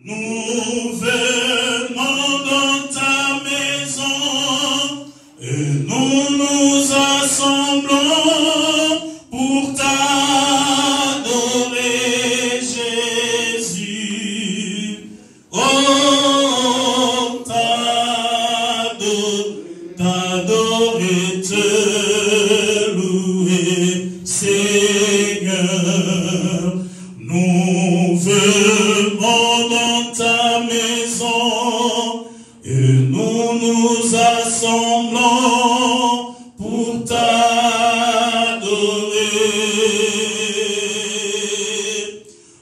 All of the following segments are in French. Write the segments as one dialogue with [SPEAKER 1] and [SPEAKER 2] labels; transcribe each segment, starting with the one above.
[SPEAKER 1] Nous venons dans ta maison et nous nous assemblons pour t'adorer, Jésus. Oh, t'adorer, te louer, Seigneur. Nous venons dans ta maison et nous nous assemblons pour t'adorer.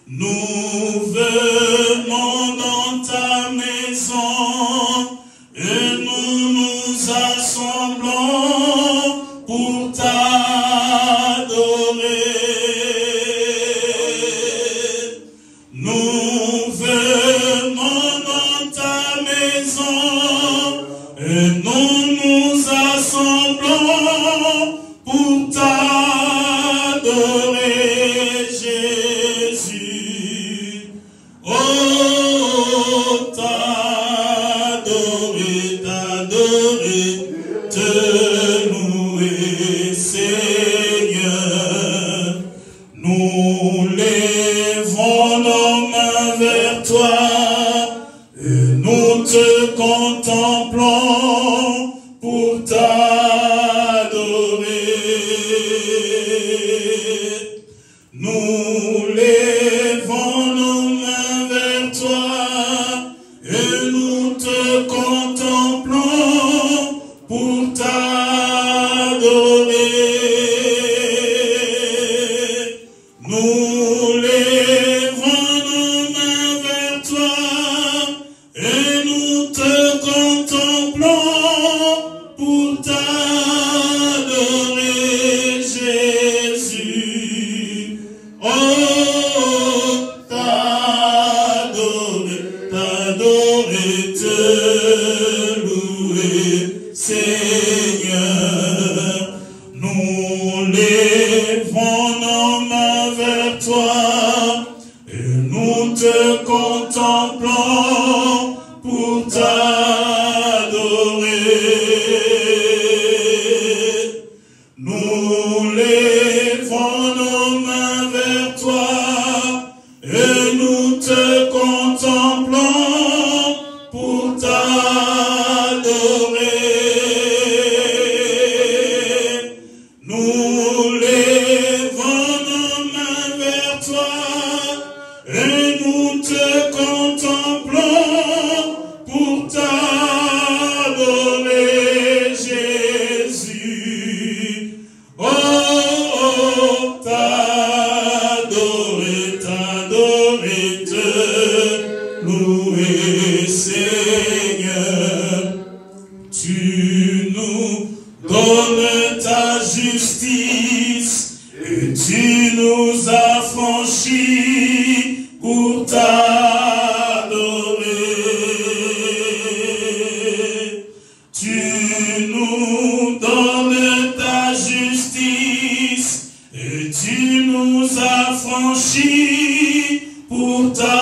[SPEAKER 1] Nous venons dans ta maison et nous nous assemblons pour t'adorer. Nous venons dans ta maison et nous nous assemblons pour t'adorer, Jésus. Oh, t'adorer, te louer, Seigneur. Nous lèvons nos mains vers toi et nous te contemplons pour t'adorer. Nous lèvons nos mains vers toi et nous te contemplons pour t'adorer. Nous lèvons nos mains vers toi et nous te contemplons pour t'adorer, Jésus. Oh, t'adorer, te louer, Seigneur. Nous lèvons nos mains vers toi et nous te contemplons pour t'adorer. Nous lèvons nos mains vers toi et nous te contemplons pour t'adorer. Nous lèvons nos mains vers toi et nous te contemplons pour t'adorer, Jésus. Oh, t'adorer, te louer, Seigneur. Tu nous donnes ta justice et tu nous affranchis pour t'adorer. Tu nous donnes ta justice et tu nous affranchis pour t'adorer.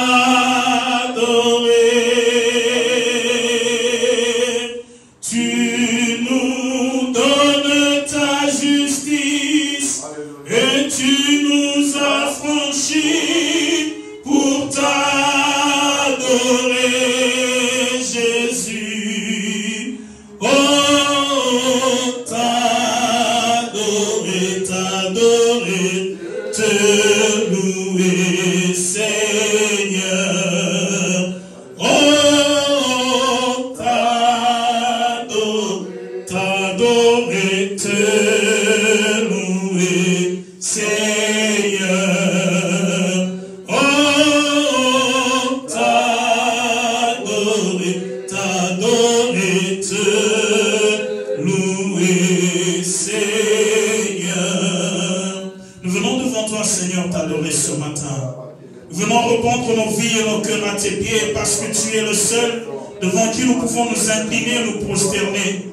[SPEAKER 1] Tu nous donnes ta justice et tu nous affranchis pour t'adorer, Jésus. Oh, t'adorer, te louer, Seigneur. Oh, t'adorer, te louer, Seigneur. Oh, t'adorer, te louer, Seigneur. Nous venons devant toi, Seigneur, t'adorer ce matin. Nous venons répandre nos vies et nos cœurs à tes pieds parce que tu es le seul devant qui nous pouvons nous incliner et nous prosterner.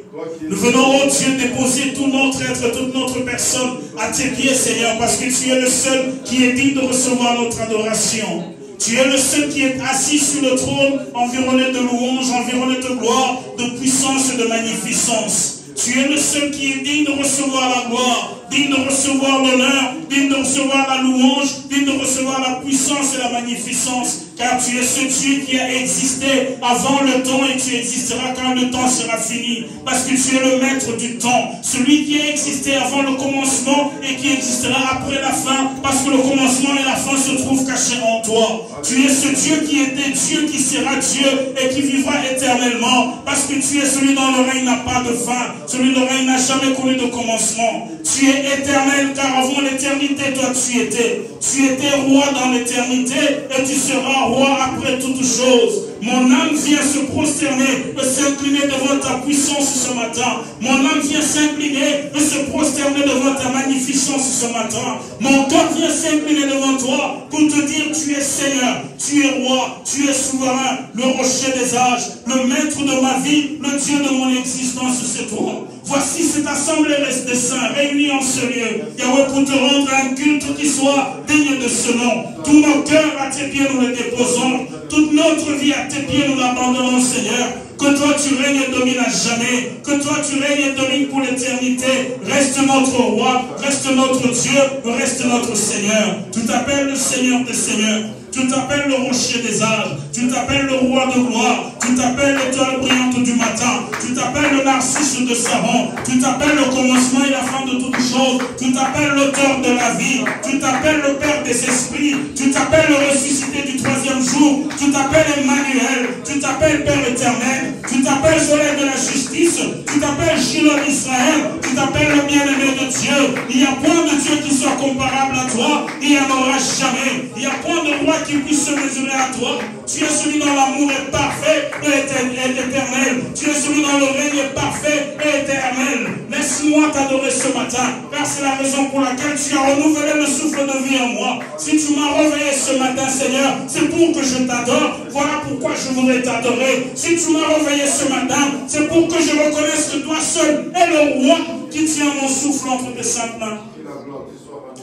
[SPEAKER 1] Nous venons, oh Dieu, déposer tout notre être, toute notre personne à tes pieds, Seigneur, parce que tu es le seul qui est digne de recevoir notre adoration. Tu es le seul qui est assis sur le trône, environné de louanges, environné de gloire, de puissance et de magnificence. Tu es le seul qui est digne de recevoir la gloire, digne de recevoir l'honneur, digne de recevoir la louange, digne de recevoir la puissance et la magnificence. Car tu es ce Dieu qui a existé avant le temps et tu existeras quand le temps sera fini. Parce que tu es le maître du temps. Celui qui a existé avant le commencement et qui existera après la fin. Parce que le commencement et la fin se trouvent cachés en toi. Tu es ce Dieu qui était Dieu, qui sera Dieu et qui vivra éternellement. Parce que tu es celui dont le règne n'a pas de fin. Celui dont le règne n'a jamais connu de commencement. Tu es éternel car avant l'éternité, toi tu étais. Tu étais roi dans l'éternité et tu seras roi après toutes choses. Mon âme vient se prosterner et s'incliner devant ta puissance ce matin. Mon âme vient s'incliner et se prosterner devant ta magnificence ce matin. Mon cœur vient s'incliner devant toi pour te dire tu es Seigneur, tu es roi, tu es souverain, le rocher des âges, le maître de ma vie, le Dieu de mon existence, c'est toi. Voici cette assemblée des saints réunis en ce lieu. Yahweh, pour te rendre un culte qui soit digne de ce nom. Tous nos cœurs à tes pieds nous les déposons. Toute notre vie à tes pieds nous l'abandonnons, Seigneur. Que toi tu règnes et domines à jamais. Que toi tu règnes et domines pour l'éternité. Reste notre roi, reste notre Dieu, reste notre Seigneur. Tu t'appelles le Seigneur des Seigneurs. Tu t'appelles le rocher des âges. Tu t'appelles le roi de gloire. Tu t'appelles l'étoile brillante du matin. Tu t'appelles le narcisse de Saron. Tu t'appelles le commencement et la fin de toutes choses. Tu t'appelles l'auteur de la vie. Tu t'appelles le Père des esprits. Tu t'appelles le ressuscité du troisième jour. Tu t'appelles Emmanuel. Tu t'appelles Père éternel. Tu t'appelles Soleil de la justice. Tu t'appelles Shiloh d'Israël. Tu t'appelles le bien-aimé de Dieu. Il n'y a point de Dieu qui soit comparable à toi. Il n'y en aura jamais. Il n'y a point de roi qui puisse se mesurer à toi. Tu es celui dont l'amour est parfait et éternel. Tu es celui dont le règne est parfait et éternel. Laisse-moi t'adorer ce matin, car c'est la raison pour laquelle tu as renouvelé le souffle de vie en moi. Si tu m'as réveillé ce matin, Seigneur, c'est pour que je t'adore. Voilà pourquoi je voudrais t'adorer. Si tu m'as réveillé ce matin, c'est pour que je reconnaisse que toi seul es le roi qui tient mon souffle entre tes saintes mains.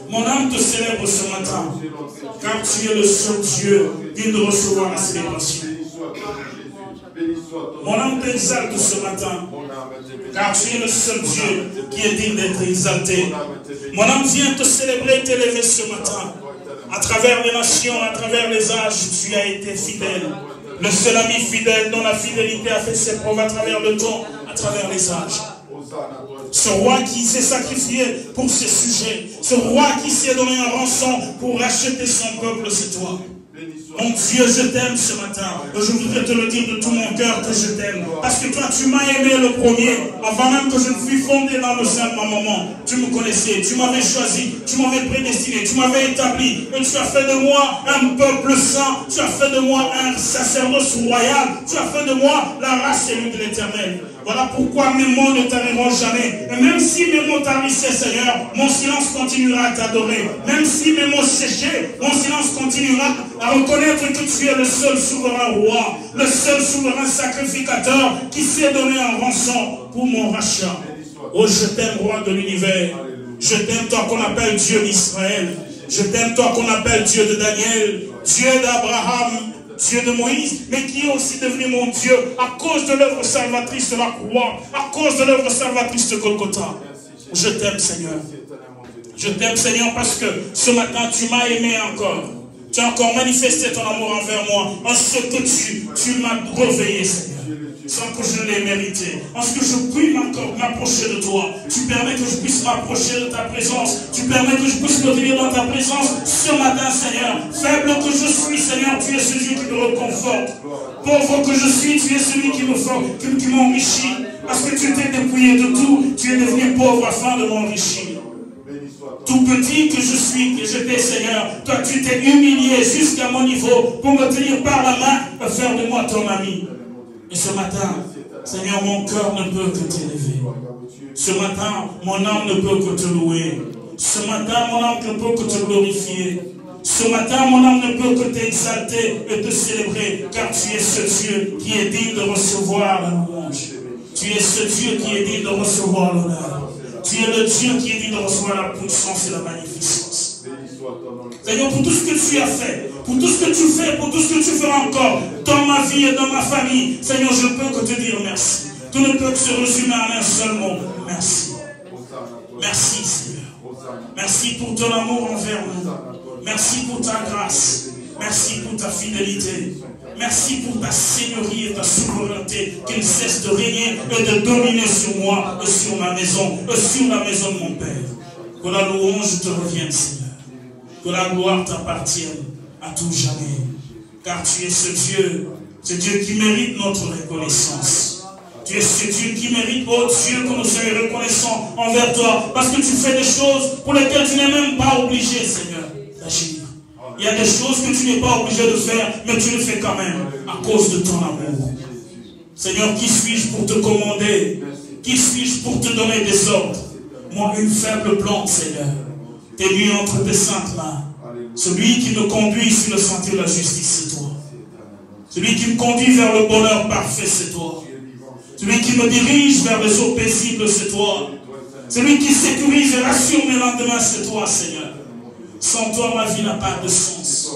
[SPEAKER 1] Mon âme te célèbre ce matin, car tu es le seul Dieu digne de recevoir la célébration. Mon âme t'exalte ce matin, car tu es le seul Dieu qui est digne d'être exalté. Mon âme vient te célébrer et t'élever ce matin. À travers les nations, à travers les âges, tu as été fidèle. Le seul ami fidèle dont la fidélité a fait ses preuves à travers le temps, à travers les âges. Ce roi qui s'est sacrifié pour ses sujets. Ce roi qui s'est donné un rançon pour racheter son peuple, c'est toi. Mon Dieu, je t'aime ce matin. Je voudrais te le dire de tout mon cœur que je t'aime. Parce que toi, tu m'as aimé le premier. Avant même que je ne fût fondé dans le sein de ma maman. Tu me connaissais, tu m'avais choisi, tu m'avais prédestiné, tu m'avais établi. Et tu as fait de moi un peuple saint. Tu as fait de moi un sacerdoce royal. Tu as fait de moi la race élue de l'Éternel. Voilà pourquoi mes mots ne tariront jamais. Et même si mes mots tarissaient, Seigneur, mon silence continuera à t'adorer. Même si mes mots séchaient, mon silence continuera à reconnaître que tu es le seul souverain roi, le seul souverain sacrificateur qui s'est donné un rançon pour mon rachat. Oh, je t'aime, roi de l'univers. Je t'aime, toi qu'on appelle Dieu d'Israël. Je t'aime, toi qu'on appelle Dieu de Daniel, Dieu d'Abraham, Dieu de Moïse, mais qui est aussi devenu mon Dieu à cause de l'œuvre salvatrice de la croix, à cause de l'œuvre salvatrice de Golgotha. Je t'aime, Seigneur. Je t'aime, Seigneur, parce que ce matin, tu m'as aimé encore. Tu as encore manifesté ton amour envers moi, en ce que tu m'as réveillé, Seigneur, sans que je l'ai mérité. En ce que je puis encore m'approcher de toi. Tu permets que je puisse m'approcher de ta présence. Tu permets que je puisse me tenir dans ta présence ce matin, Seigneur. Faible que je suis, Seigneur, tu es celui qui me reconforte. Pauvre que je suis, tu es celui qui m'enrichit. Parce que tu t'es dépouillé de tout, tu es devenu pauvre afin de m'enrichir. Tout petit que je suis, que j'étais, Seigneur, toi tu t'es humilié jusqu'à mon niveau pour me tenir par la main et faire de moi ton ami. Et ce matin, Seigneur, mon cœur ne peut que t'élever. Ce matin, mon âme ne peut que te louer. Ce matin, mon âme ne peut que te glorifier. Ce matin, mon âme ne peut que t'exalter et te célébrer, car tu es ce Dieu qui est digne de recevoir la louange. Tu es ce Dieu qui est digne de recevoir l'honneur. Tu es le Dieu qui est digne de recevoir la puissance et la magnificence. Seigneur, pour tout ce que tu as fait, pour tout ce que tu fais, pour tout ce que tu feras encore dans ma vie et dans ma famille. Seigneur, je ne peux que te dire merci. Tout ne peut que se résumer à un seul mot. Merci. Merci, Seigneur. Merci pour ton amour envers nous. Merci pour ta grâce. Merci pour ta fidélité. Merci pour ta seigneurie et ta souveraineté qui ne cesse de régner et de dominer sur moi et sur ma maison et sur la maison de mon Père. Que la louange te revienne, Seigneur. Que la gloire t'appartienne à tout jamais. Car tu es ce Dieu qui mérite notre reconnaissance. Tu es ce Dieu qui mérite, oh Dieu, que nous soyons reconnaissants envers toi. Parce que tu fais des choses pour lesquelles tu n'es même pas obligé, Seigneur, d'agir. Il y a des choses que tu n'es pas obligé de faire, mais tu le fais quand même, à cause de ton amour. Seigneur, qui suis-je pour te commander? Qui suis-je pour te donner des ordres? Moi, une faible plante, Seigneur, t'es mis entre tes saintes mains. Celui qui me conduit sur le sentier de la justice, c'est toi. Celui qui me conduit vers le bonheur parfait, c'est toi. Celui qui me dirige vers les eaux paisibles, c'est toi. Celui qui sécurise et rassure mes lendemains, c'est toi, Seigneur. Sans toi, ma vie n'a pas de sens.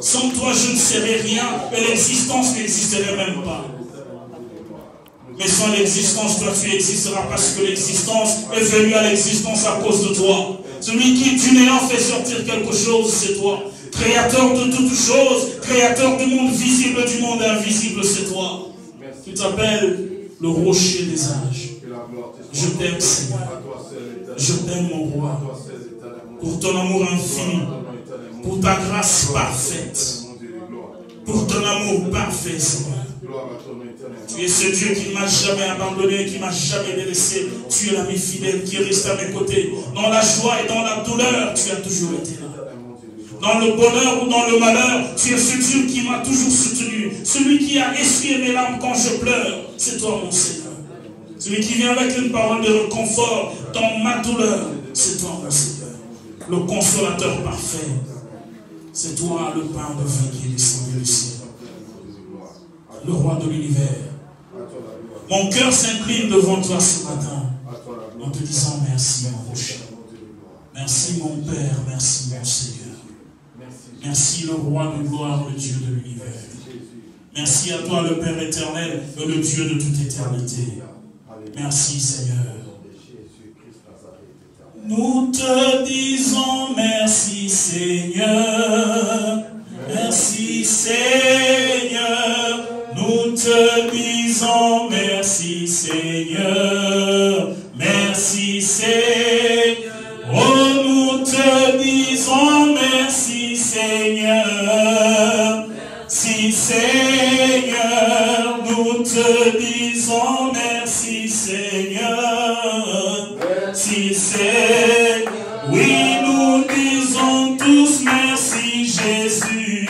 [SPEAKER 1] Sans toi, je ne serais rien et l'existence n'existerait même pas. Mais sans l'existence, toi, tu existeras parce que l'existence est venue à l'existence à cause de toi. Celui qui, du néant, fait sortir quelque chose, c'est toi. Créateur de toutes choses, créateur du monde visible, du monde invisible, c'est toi. Tu t'appelles le rocher des âges. Je t'aime, Seigneur. Je t'aime, mon roi. Pour ton amour infini, pour ta grâce parfaite, pour ton amour parfait, Seigneur. Tu es ce Dieu qui ne m'a jamais abandonné, qui ne m'a jamais délaissé. Tu es l'ami fidèle qui reste à mes côtés. Dans la joie et dans la douleur, tu as toujours été là. Dans le bonheur ou dans le malheur, tu es ce Dieu qui m'a toujours soutenu. Celui qui a essuyé mes larmes quand je pleure, c'est toi, mon Seigneur. Celui qui vient avec une parole de réconfort dans ma douleur, c'est toi, mon Seigneur. Le consolateur parfait, c'est toi, le pain de vie qui est descendu du ciel. Le roi de l'univers. Mon cœur s'incline devant toi ce matin en te disant merci, mon rocher. Merci, mon Père, merci, mon Seigneur. Merci, le roi de gloire, le Dieu de l'univers. Merci à toi, le Père éternel, et le Dieu de toute éternité. Merci, Seigneur. Nous te disons merci, Seigneur. Merci, Seigneur. Nous te disons merci, Seigneur. Merci, Seigneur. Oh, nous te disons merci, Seigneur. Merci, Seigneur. Nous te disons merci, Seigneur. Merci, Seigneur. Oui, nous disons tous merci, Jésus.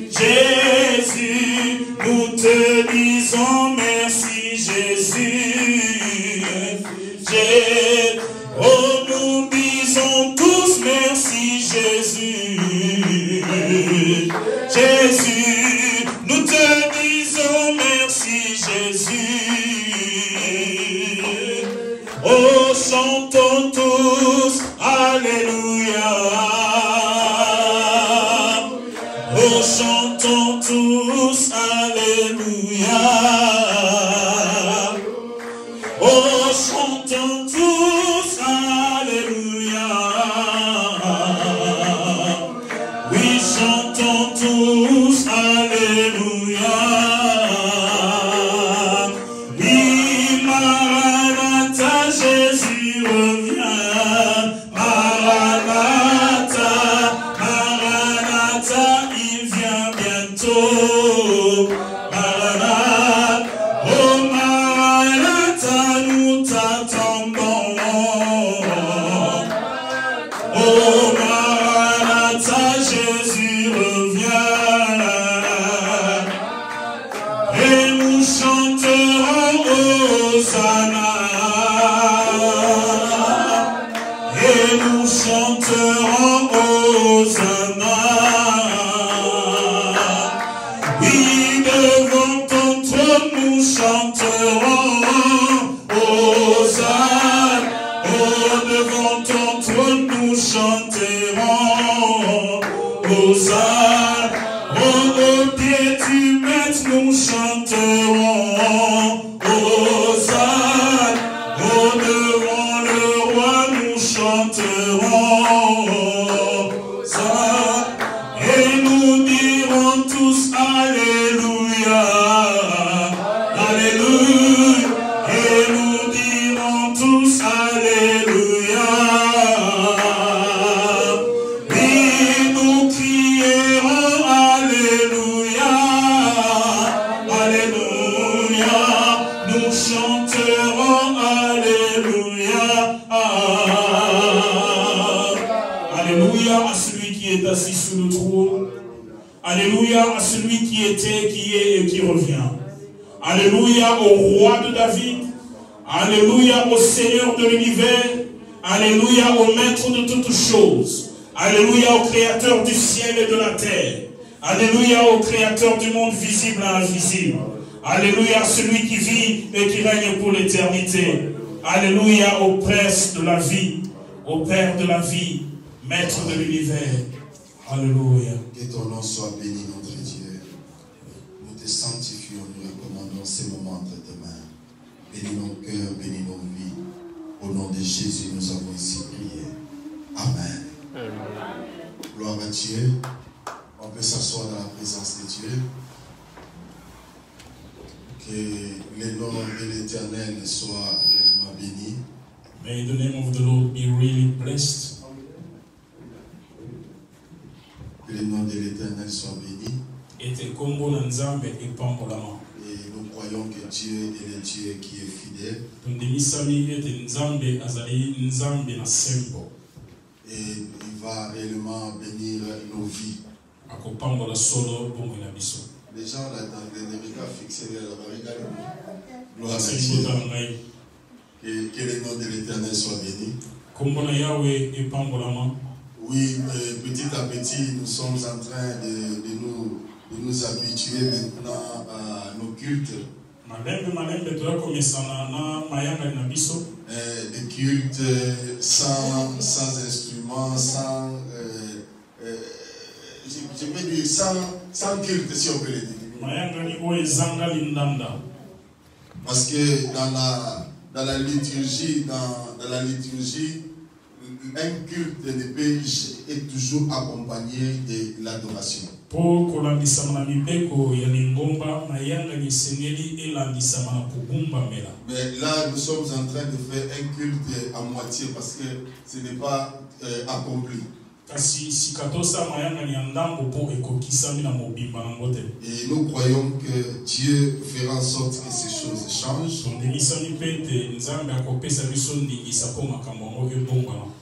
[SPEAKER 1] Jésus, nous te disons merci, Jésus. Oh, nous disons tous merci, Jésus. Jésus, nous te disons merci, Jésus. Oh, chantons tous, alléluia. Oh, chantons tous, alléluia. Oh, chantons tous, alléluia. Oui, chantons tous, alléluia. Oui, Maranatha, Jésus revient. Maranatha, Maranatha, il vient bientôt. Maranatha, oh Maranatha, nous t'attendons. Oh Maranatha, Jésus revient. Et nous chanterons Hosanna. Et nous chanterons Hosanna. Oui, nous chanterons. Hosanna, oh, devant le roi, nous chanterons. Hosanna, et nous dirons tous Alléluia. Alléluia. Et nous dirons tous Alléluia. Oui, nous crierons Alléluia. Alléluia. Nous chanterons Alléluia. Alléluia à celui qui est assis sur le trône. Alléluia à celui qui était, qui est et qui revient. Alléluia au roi de David. Alléluia au Seigneur de l'univers. Alléluia au maître de toutes choses. Alléluia au créateur du ciel et de la terre. Alléluia au créateur du monde visible et invisible. Alléluia à celui qui vit et qui règne pour l'éternité. Alléluia au prince de la vie, au père de la vie, maître de l'univers. Alléluia.
[SPEAKER 2] Que ton nom soit béni, notre Dieu. Nous te sanctifions, nous recommandons ces moments entre tes mains. Bénis nos cœurs, bénis nos vies. Au nom de Jésus, nous avons ici prié. Amen. Gloire à Dieu. On peut s'asseoir dans la présence de Dieu. Que le nom de l'Éternel soit réellement béni.
[SPEAKER 1] May the name of the Lord be really blessed.
[SPEAKER 2] Que le nom de l'Éternel soit béni.
[SPEAKER 1] Et
[SPEAKER 2] nous croyons que Dieu est le Dieu qui est fidèle. Et il va réellement bénir nos vies. Les gens là dans les regards fixés vers la barricade. Gloire à Dieu. Que le nom de l'Éternel soit béni. Oui, petit à petit, nous sommes en train de nous habituer maintenant à nos cultes. Des cultes sans instruments, je peux dire sans culte, si on peut le dire. Parce que dans la liturgie, un culte de paix est toujours accompagné de l'adoration. Mais là, nous sommes en train de faire un culte à moitié parce que ce n'est pas accompli. Et nous croyons que Dieu fera en sorte que ces choses changent.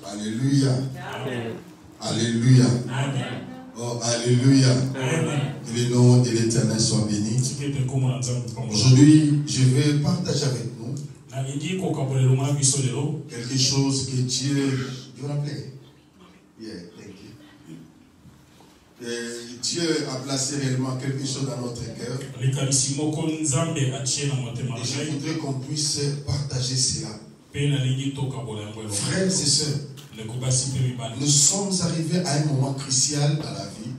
[SPEAKER 2] Alléluia. Alléluia. Oh, alléluia. Que le nom de l'Éternel soit béni. Aujourd'hui, je vais partager avec nous quelque chose que Dieu veut rappeler. Yeah, thank you. Dieu a placé réellement quelque chose dans notre cœur. Et je voudrais qu'on puisse partager cela. Frères et sœurs, nous sommes arrivés à un moment crucial dans la vie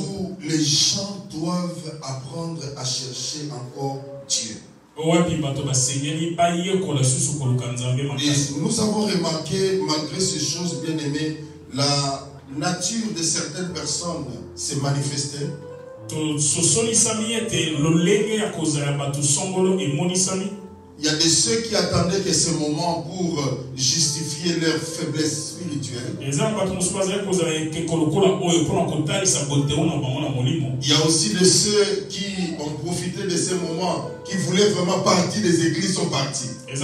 [SPEAKER 2] où les gens doivent apprendre à chercher encore Dieu. Et nous avons remarqué, malgré ces choses bien aimées, la nature de certaines personnes s'est manifestée. Il y a de ceux qui attendaient que ce moment pour justifier leur faiblesse spirituelle. Il y a aussi de ceux qui ont profité de ce moment, qui voulaient vraiment partir des églises, sont partis. Et il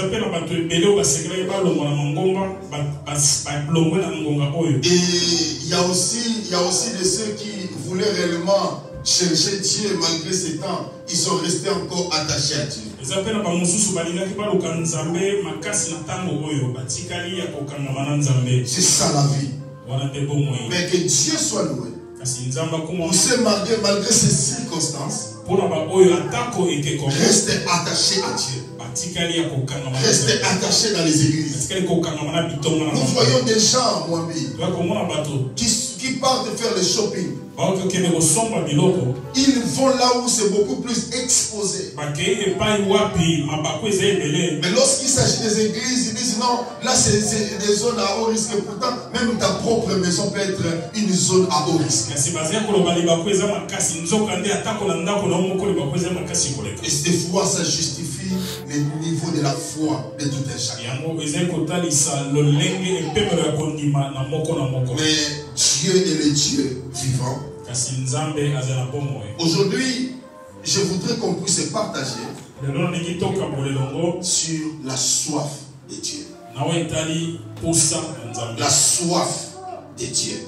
[SPEAKER 2] y a aussi de ceux qui voulaient réellement chercher Dieu malgré ces temps. Ils sont restés encore attachés à Dieu. C'est ça la vie. Mais que Dieu soit loué. Vous savez, malgré ces circonstances, restez attachés à Dieu. Restez attachés dans les églises. Nous voyons des gens, qui qui partent faire le shopping, ils vont là où c'est beaucoup plus exposé. Mais lorsqu'il s'agit des églises, ils disent non, là c'est des zones à haut risque. Pourtant, même ta propre maison peut être une zone à haut risque. Et des fois, ça justifie le niveau de la foi de tout un chacun. Mais Dieu est le Dieu vivant. Aujourd'hui, je voudrais qu'on puisse partager sur la soif de Dieu. La soif de Dieu.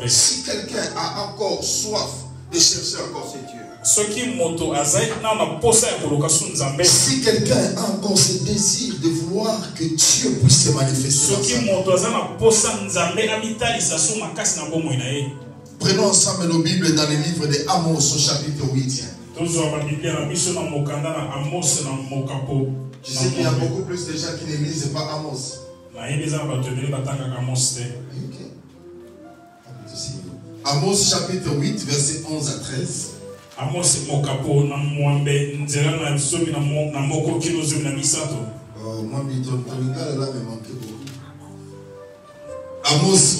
[SPEAKER 2] Si quelqu'un a encore soif de chercher encore ce Dieu, si quelqu'un a encore ce désir de vouloir que Dieu puisse se manifester dans sa vie, prenons ensemble nos Bibles dans le livre de Amos au chapitre 8. Je sais qu'il y a beaucoup plus de gens qui ne lisent pas Amos. Amos chapitre 8, verset 11 à 13. Amos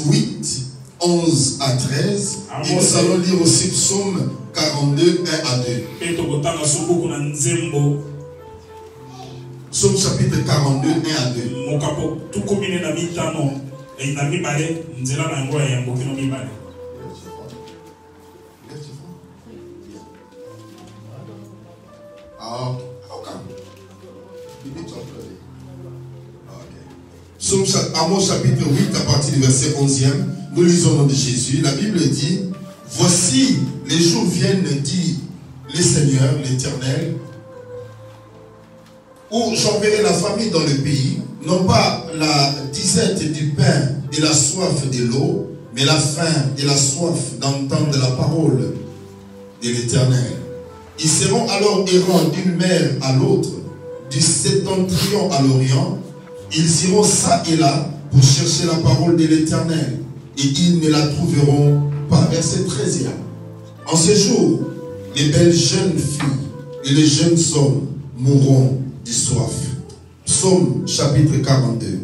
[SPEAKER 2] 8, 11 à 13. Et nous allons lire aussi Psaume 42, 1 à 2. Psaume chapitre 42, 1 à 2. Amos chapitre 8 à partir du verset 11e, nous lisons au nom de Jésus. La Bible dit: voici les jours viennent, dit le Seigneur, l'Éternel, où j'enverrai la famine dans le pays, non pas la disette du pain et la soif de l'eau, mais la faim et la soif d'entendre la parole de l'Éternel. Ils seront alors errants d'une mer à l'autre, du septentrion à l'orient. Ils iront ça et là pour chercher la parole de l'Éternel, et ils ne la trouveront pas. Verset 13. En ce jour, les belles jeunes filles et les jeunes hommes mourront de soif. Psaume chapitre 42.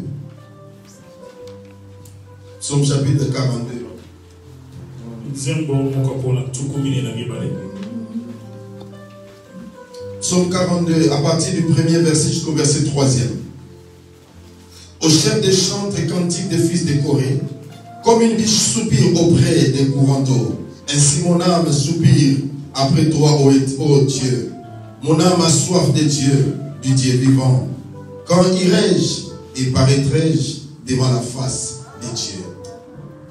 [SPEAKER 2] Psaume chapitre 42. Psaume 42, à partir du premier verset jusqu'au verset 3e. Au chef des chantres et cantiques des fils de Corée, comme une biche soupire auprès des courants d'eau, ainsi mon âme soupire après toi, ô Dieu. Mon âme a soif de Dieu, du Dieu vivant. Quand irai-je et paraîtrai-je devant la face de Dieu?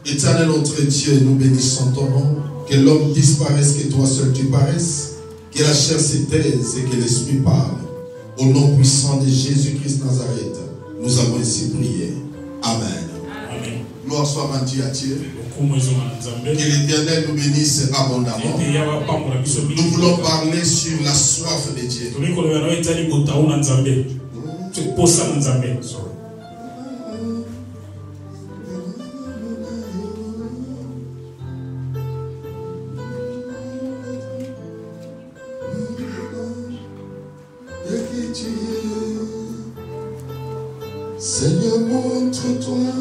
[SPEAKER 2] Éternel notre Dieu, nous bénissons ton nom. Que l'homme disparaisse, que toi seul tu paraisses. Que la chair se taise et que l'esprit parle. Au nom puissant de Jésus-Christ Nazareth, nous avons ainsi prié. Amen. Amen. Gloire soit rendue à Dieu. Que l'Éternel nous bénisse abondamment. Nous voulons parler sur la soif de Dieu. Seigneur, montre-toi,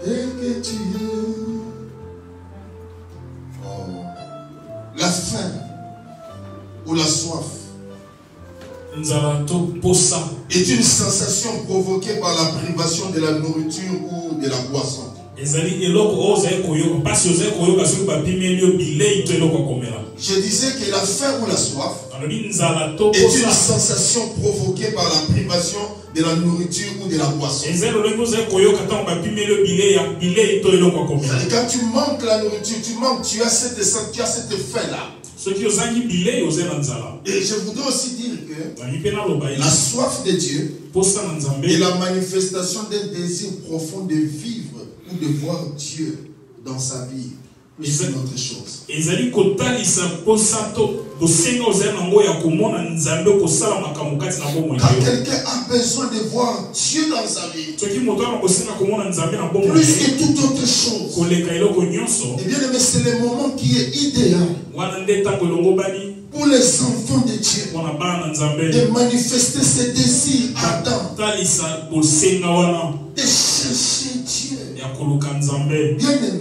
[SPEAKER 2] tel que tu es. La faim ou la soif est une sensation provoquée par la privation de la nourriture ou de la boisson. Je disais que la faim ou la soif est une sensation provoquée par la privation de la nourriture ou de la boisson. Et quand tu manques la nourriture, tu as cette faim-là. Et je voudrais aussi dire que la soif de Dieu est la manifestation d'un désir profond de vivre ou de voir Dieu dans sa vie c'est une autre chose.
[SPEAKER 1] Ezali kotalisa posato bosenga ozana ngo ya komona nzambe kosala makambo kati na bomo.
[SPEAKER 2] Quand quelqu'un a besoin de voir Dieu dans sa vie,
[SPEAKER 1] Soki moto ana bosenga komona nzambe na bomo.
[SPEAKER 2] plus que toute autre chose.
[SPEAKER 1] Koleka eloko nyonso.
[SPEAKER 2] Et bien aimé, c'est le moment qui est idéal
[SPEAKER 1] Wana ndeta kolongo bani.
[SPEAKER 2] pour les enfants de Dieu
[SPEAKER 1] Wana bana nzambe.
[SPEAKER 2] de manifester ses désirs ardents,
[SPEAKER 1] Talisa bosenga wana.
[SPEAKER 2] de chercher Dieu.
[SPEAKER 1] Ya koluka nzambe.
[SPEAKER 2] Bien aimé,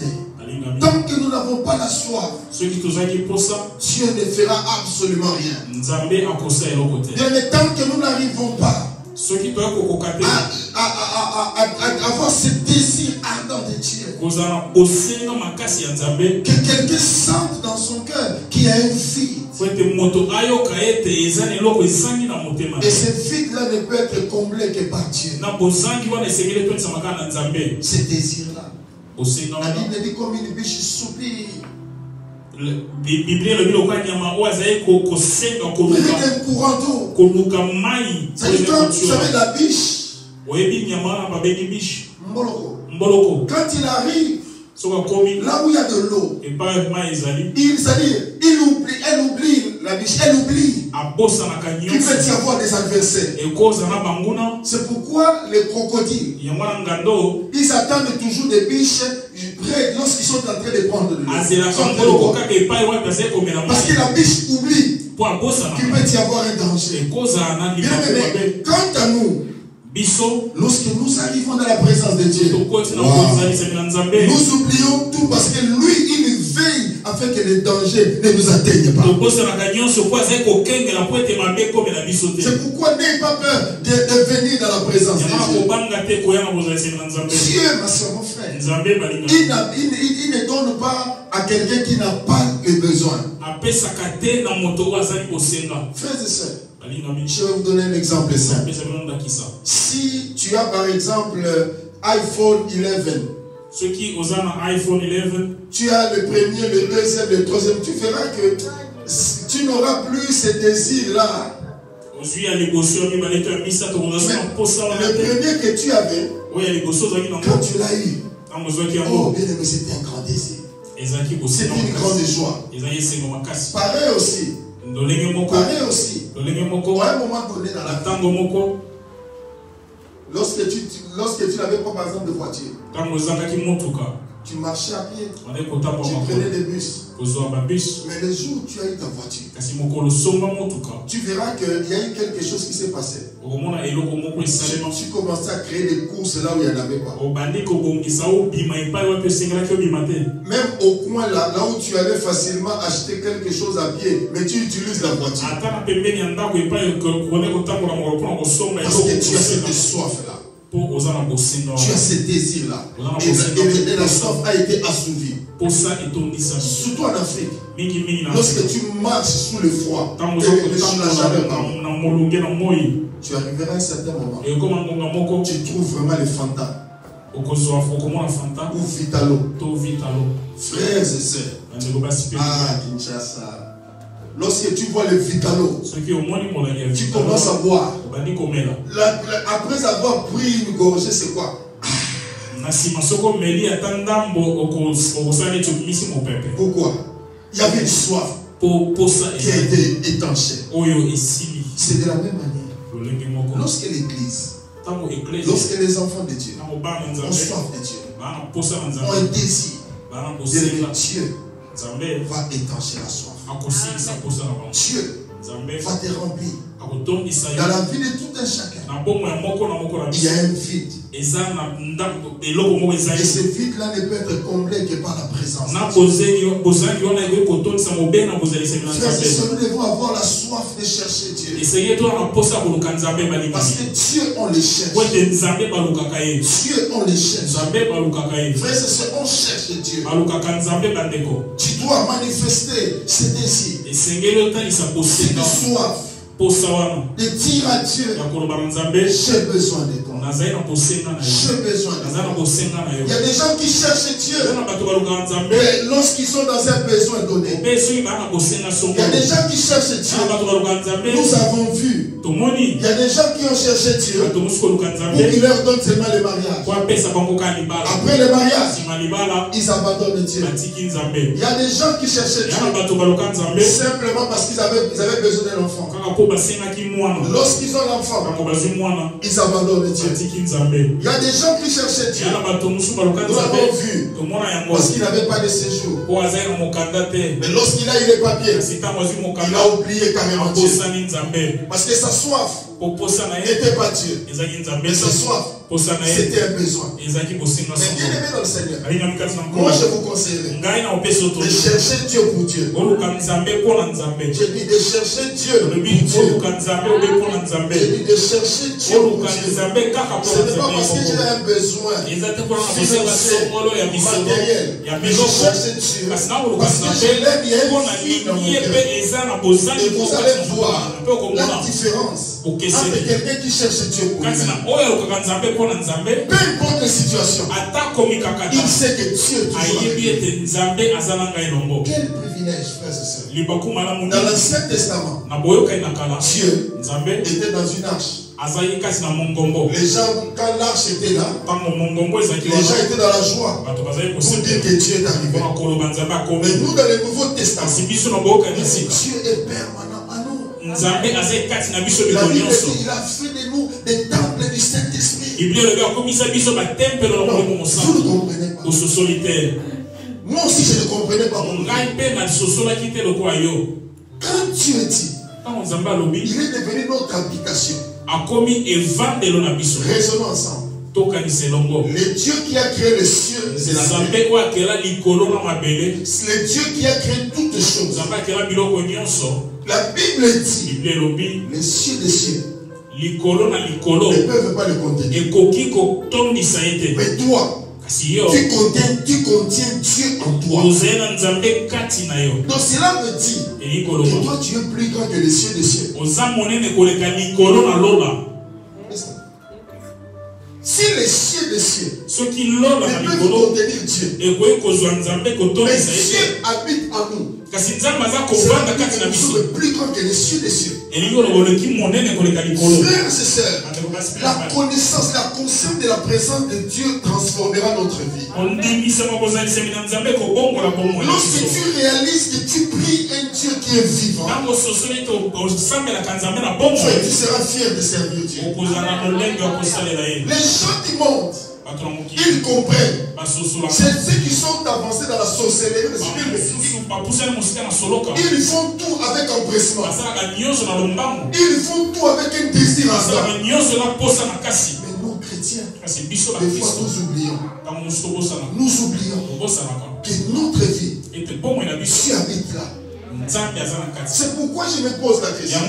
[SPEAKER 2] tant que nous n'avons pas la soif,
[SPEAKER 1] Soki tozaki posa.
[SPEAKER 2] Dieu ne fera absolument rien.
[SPEAKER 1] Nzambe akosa eloko te.
[SPEAKER 2] Bien aimé, tant que nous n'arrivons pas
[SPEAKER 1] Soki toya kokokate.
[SPEAKER 2] à avoir ce désir ardent de Dieu,
[SPEAKER 1] Kozana bosenga makasi ya nzambe.
[SPEAKER 2] que quelqu'un sente dans son cœur qu'il y a un vide.
[SPEAKER 1] Fwete moto ayoka ete ezana eloko ezangi na motema.
[SPEAKER 2] Et ce vide-là ne peut être comblé que par Dieu.
[SPEAKER 1] Na bozangi wana esengeli tondisa makana na nzambe.
[SPEAKER 2] Ce désir-là.
[SPEAKER 1] Bosenga
[SPEAKER 2] La
[SPEAKER 1] wana.
[SPEAKER 2] Bible dit comme une biche soupire.
[SPEAKER 1] Biblia elobi lokola nyama oyo azali kosenga
[SPEAKER 2] Il y
[SPEAKER 1] koluka.
[SPEAKER 2] a un courant d'eau.
[SPEAKER 1] Koluka mai.
[SPEAKER 2] C'est-à-dire quand vous savez la biche,
[SPEAKER 1] Oyebi nyama wana babengi biche.
[SPEAKER 2] Mboloko,
[SPEAKER 1] Mboloko.
[SPEAKER 2] quand il arrive
[SPEAKER 1] Soka komi.
[SPEAKER 2] là où il y a de l'eau,
[SPEAKER 1] Epa mai ezali.
[SPEAKER 2] elle oublie la biche, elle oublie
[SPEAKER 1] Abosanaka
[SPEAKER 2] qu'il peut y
[SPEAKER 1] nyonso.
[SPEAKER 2] avoir des adversaires.
[SPEAKER 1] Ekozana banguna.
[SPEAKER 2] C'est pourquoi les crocodiles,
[SPEAKER 1] Yango wana ngando.
[SPEAKER 2] ils attendent toujours des biches près lorsqu'ils sont en train de prendre de l'eau.
[SPEAKER 1] Azelaka mboloko kaka epai wapi azali komela
[SPEAKER 2] Parce que
[SPEAKER 1] mai.
[SPEAKER 2] la biche oublie
[SPEAKER 1] Po abosana.
[SPEAKER 2] qu'il peut y avoir un danger.
[SPEAKER 1] Ekozana na
[SPEAKER 2] Bien
[SPEAKER 1] likambo
[SPEAKER 2] aimé,
[SPEAKER 1] mabe.
[SPEAKER 2] quant à nous,
[SPEAKER 1] Biso.
[SPEAKER 2] lorsque nous arrivons dans la présence de Dieu,
[SPEAKER 1] Tokoti na
[SPEAKER 2] wow,
[SPEAKER 1] kozalisa na nzambe.
[SPEAKER 2] nous oublions tout parce que lui, il veille afin que les dangers ne nous atteignent pas.
[SPEAKER 1] Tokosanaka nyonso po azali kokengela po ete mabe ekomela biso te.
[SPEAKER 2] C'est pourquoi n'ayez pas peur de venir dans la présence de
[SPEAKER 1] Yamana
[SPEAKER 2] Dieu.
[SPEAKER 1] kobanga te koya na bozalisa na nzambe.
[SPEAKER 2] Dieu, ma soeur, mon frère,
[SPEAKER 1] Nzambe balinga.
[SPEAKER 2] il ne donne pas à quelqu'un qui n'a pas le besoin.
[SPEAKER 1] Apesaka te na moto oyo azali kosenga.
[SPEAKER 2] Frères et sœurs,
[SPEAKER 1] Balinga mi.
[SPEAKER 2] je vais vous donner un exemple simple.
[SPEAKER 1] Apesa bino ndakisa.
[SPEAKER 2] Si tu as par exemple iPhone 11,
[SPEAKER 1] Soki oza na iPhone 11,
[SPEAKER 2] tu as le premier, le deuxième, le troisième, tu verras que tu n'auras plus ce désir-là.
[SPEAKER 1] ozwi ya liboso ya mibale to ya misato kozasi na posa wana
[SPEAKER 2] Le
[SPEAKER 1] te.
[SPEAKER 2] premier que tu avais,
[SPEAKER 1] Oyo ya liboso ozalaki nango.
[SPEAKER 2] quand tu l'as eu,
[SPEAKER 1] Ntango ozwaki
[SPEAKER 2] oh
[SPEAKER 1] yango
[SPEAKER 2] bien aimé, c'était un grand désir.
[SPEAKER 1] ezalaki
[SPEAKER 2] C'était
[SPEAKER 1] kosenga
[SPEAKER 2] une grande
[SPEAKER 1] makasi.
[SPEAKER 2] joie.
[SPEAKER 1] Ezalaki esengo makasi.
[SPEAKER 2] Pareil aussi,
[SPEAKER 1] Ndolenge moko.
[SPEAKER 2] pareil aussi.
[SPEAKER 1] Ndolenge moko.
[SPEAKER 2] À un moment donné dans
[SPEAKER 1] Na
[SPEAKER 2] la vie,
[SPEAKER 1] ntango moko.
[SPEAKER 2] lorsque tu n'avais pas par exemple de voiture,
[SPEAKER 1] Ntango ozangaki motuka.
[SPEAKER 2] tu marchais à pied,
[SPEAKER 1] Ozali kotambola
[SPEAKER 2] tu
[SPEAKER 1] makolo.
[SPEAKER 2] prenais des bus.
[SPEAKER 1] Kozwa babus.
[SPEAKER 2] Mais le jour où tu as eu ta voiture,
[SPEAKER 1] Kasi mokolo somba motuka.
[SPEAKER 2] tu verras qu'il y a eu quelque chose qui s'est passé.
[SPEAKER 1] Okomona eloko moko esalema.
[SPEAKER 2] Tu commençais à créer des courses là où il n'y en avait pas.
[SPEAKER 1] Obandi kobongisa obima epai wapi osengelaki obima te.
[SPEAKER 2] Même au coin là où tu allais facilement acheter quelque chose à pied, mais tu utilises la voiture.
[SPEAKER 1] Ata na pembeni ya ndako epai kone kotambola mokolo mpona kosomba
[SPEAKER 2] Parce que tu as cette soif là.
[SPEAKER 1] po oza na bosenga
[SPEAKER 2] Tu as
[SPEAKER 1] wana.
[SPEAKER 2] ce désir là. Et la soif a été assouvie.
[SPEAKER 1] Posa etondisa
[SPEAKER 2] Surtout en Afrique.
[SPEAKER 1] mingi na
[SPEAKER 2] Lorsque tu marches sous le froid
[SPEAKER 1] ntango
[SPEAKER 2] et la chaleur,
[SPEAKER 1] ozokotambola na molunge na moi
[SPEAKER 2] tu arriveras à un certain moment.
[SPEAKER 1] ekoma ngonga moko
[SPEAKER 2] Tu trouves vraiment les Fanta
[SPEAKER 1] okozwa okomona fanta
[SPEAKER 2] ou Vitalo.
[SPEAKER 1] to vitalo
[SPEAKER 2] Frères et sœurs.
[SPEAKER 1] bandeko basi pe
[SPEAKER 2] Ah, Kinshasa. Lorsque tu vois le Vitalo,
[SPEAKER 1] soki omoni molangi ya
[SPEAKER 2] tu
[SPEAKER 1] vitalo
[SPEAKER 2] commences à boire.
[SPEAKER 1] obandi komela
[SPEAKER 2] Après avoir pris une gorgée, c'est quoi?
[SPEAKER 1] na nsima soki omeli ata ndambo okosala neti okimisi mopepe
[SPEAKER 2] Pourquoi? Il y avait une soif
[SPEAKER 1] po posa
[SPEAKER 2] qui a été étanchée.
[SPEAKER 1] oyo esili
[SPEAKER 2] C'est de la même manière.
[SPEAKER 1] lolenge moko
[SPEAKER 2] Lorsque l'Église,
[SPEAKER 1] ntango eklesi
[SPEAKER 2] lorsque les enfants de Dieu
[SPEAKER 1] ntango bana
[SPEAKER 2] ont
[SPEAKER 1] nzambe
[SPEAKER 2] soif de Dieu,
[SPEAKER 1] bana posa na
[SPEAKER 2] ont
[SPEAKER 1] nzambe
[SPEAKER 2] un désir
[SPEAKER 1] bana
[SPEAKER 2] de
[SPEAKER 1] kosenga
[SPEAKER 2] Dieu,
[SPEAKER 1] nzambe
[SPEAKER 2] va étancher la soif.
[SPEAKER 1] akosilisa posa na bango
[SPEAKER 2] Dieu
[SPEAKER 1] nzambe
[SPEAKER 2] va te remplir.
[SPEAKER 1] akotondisa
[SPEAKER 2] Dans
[SPEAKER 1] yo
[SPEAKER 2] la vie de tout un chacun,
[SPEAKER 1] na bomo ya moko na moko na
[SPEAKER 2] il y
[SPEAKER 1] biso
[SPEAKER 2] a un vide.
[SPEAKER 1] eza na ndako eloko moko
[SPEAKER 2] Et
[SPEAKER 1] ezali
[SPEAKER 2] ce vide-là ne peut être comblé que par la présence
[SPEAKER 1] na
[SPEAKER 2] de Dieu.
[SPEAKER 1] bozangi wana ekoki kotondisa mobe na bozalisaki na
[SPEAKER 2] Frères et
[SPEAKER 1] nzambe
[SPEAKER 2] sœurs, nous devons avoir la soif de chercher Dieu.
[SPEAKER 1] esengeli to na posa ya koluka nzambe
[SPEAKER 2] Parce
[SPEAKER 1] balingami
[SPEAKER 2] que Dieu, on le cherche.
[SPEAKER 1] po ete nzambe balukaka ye
[SPEAKER 2] Dieu, on le cherche.
[SPEAKER 1] nzambe balukaka ye
[SPEAKER 2] Frères et sœurs, on cherche Dieu.
[SPEAKER 1] balukaka nzambe bandeko
[SPEAKER 2] Tu dois manifester ce désir,
[SPEAKER 1] esengeli otalisa
[SPEAKER 2] cette
[SPEAKER 1] kosenga
[SPEAKER 2] soif
[SPEAKER 1] posa wana
[SPEAKER 2] de dire à Dieu,
[SPEAKER 1] ya koloba na nzambe
[SPEAKER 2] j'ai besoin de toi.
[SPEAKER 1] nazali na kosenga na yo
[SPEAKER 2] J'ai besoin de
[SPEAKER 1] naza na
[SPEAKER 2] toi.
[SPEAKER 1] kosenga na yo
[SPEAKER 2] Il y a des gens qui cherchent Dieu,
[SPEAKER 1] eza na bato balukaka nzambe
[SPEAKER 2] mais lorsqu'ils sont dans un besoin donné,
[SPEAKER 1] mpe soki baa na kosenga
[SPEAKER 2] il
[SPEAKER 1] songo
[SPEAKER 2] y a des gens qui cherchent
[SPEAKER 1] eza na
[SPEAKER 2] Dieu.
[SPEAKER 1] bato balukaka nzambe
[SPEAKER 2] Nous avons vu,
[SPEAKER 1] tomoni
[SPEAKER 2] il y a des gens qui ont cherché Dieu
[SPEAKER 1] bato mosi koluka
[SPEAKER 2] pour
[SPEAKER 1] nzambe
[SPEAKER 2] qu'il leur donne seulement le mariage.
[SPEAKER 1] po apesa bango kaka libala
[SPEAKER 2] Après le mariage, ils abandonnent Dieu. Il y a des gens qui cherchaient Dieu simplement parce qu'ils avaient besoin d'un enfant. Lorsqu'ils ont l'enfant, ils abandonnent Dieu. Il y a des gens qui cherchaient Dieu. Nous l'avons vu parce qu'il n'avait pas de séjour. Mais lorsqu'il a eu les papiers, il a oublié carrément Dieu. Parce que sa soif n'était pas Dieu. Mais sa soif, c'était un besoin. Mais bien aimé dans le Seigneur, moi je vous conseillerais de chercher Dieu pour Dieu. J'ai dit de chercher Dieu pour Dieu. J'ai dit de chercher Dieu pour Dieu. Ce n'est pas parce que j'ai un besoin financier, matériel, mais je cherche Dieu parce que je l'aime. Il y a une vie dans mon cœur. Et vous allez voir la différence entre quelqu'un qui cherche Dieu pour lui. Peu importe la situation, il sait que Dieu est toujours avec lui. Quel privilège, frères et sœurs. Dans l'Ancien Testament, Dieu était dans une arche. Les gens, quand l'arche était là, les gens étaient dans la joie pour dire que Dieu est arrivé. Mais nous, dans le Nouveau Testament, Dieu est permanent à nous. La Bible dit qu'il a fait de nous des temples du Saint-Esprit. Non, vous ne comprenez pas. Moi aussi, je ne comprenais pas. Quand Dieu dit, il est devenu notre habitation. Raisonnons ensemble. Le Dieu qui a créé les cieux et la terre, le Dieu qui a créé toutes choses. La Bible dit, les cieux des cieux ne peuvent pas le contenir. Mais toi, tu contiens Dieu en toi. Donc cela me dit que toi tu es plus grand que les cieux des cieux. Si les cieux des cieux ne peuvent contenir Dieu, mais Dieu habite en nous. Cela veut dire que nous sommes plus grands que les cieux des cieux. Frères et sœurs, la connaissance, la conscience de la présence de Dieu transformera notre vie. Lorsque tu réalises que tu pries un Dieu qui est vivant, tu seras fier de servir Dieu. Les gens du monde, ils comprennent. C'est ceux qui sont avancés dans la sorcellerie. Ils font tout avec empressement. Ils font tout avec un désir ardent. Mais nous, chrétiens, des fois nous oublions. Nous oublions que notre vie, Dieu habite là. C'est pourquoi je me pose la question.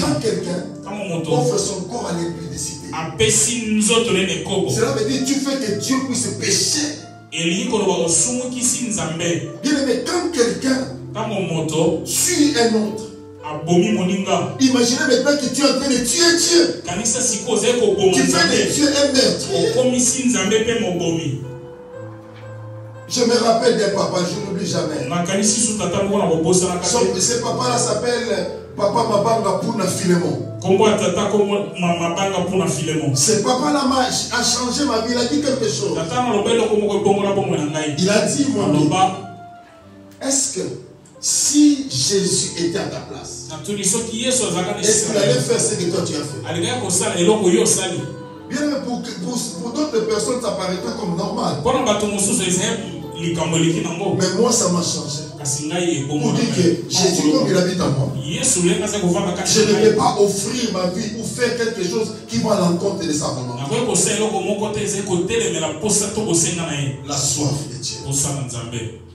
[SPEAKER 2] Quand quelqu'un offre son corps à l'impudicité, cela veut dire que tu fais que Dieu puisse pécher. Bien aimé, quand quelqu'un suit un autre, imaginez maintenant que tu es en train de tuer Dieu. Tu fais de Dieu un meurtrier. Je me rappelle d'un papa, je n'oublie jamais. Ce papa-là s'appelle Papa Mabanga Puna Philémon. Ce papa-là a changé ma vie, il a dit quelque chose. Il a dit, mon Dieu, est-ce que si Jésus était à ta place, est-ce qu'il allait faire ce que toi tu as fait? Bien, pour d'autres personnes, ça paraîtrait comme normal. Mais moi, ça m'a changé. Pour dire que Jésus, comme il habite en moi, je ne vais pas offrir ma vie ou faire quelque chose qui va à l'encontre de sa volonté. La soif de Dieu.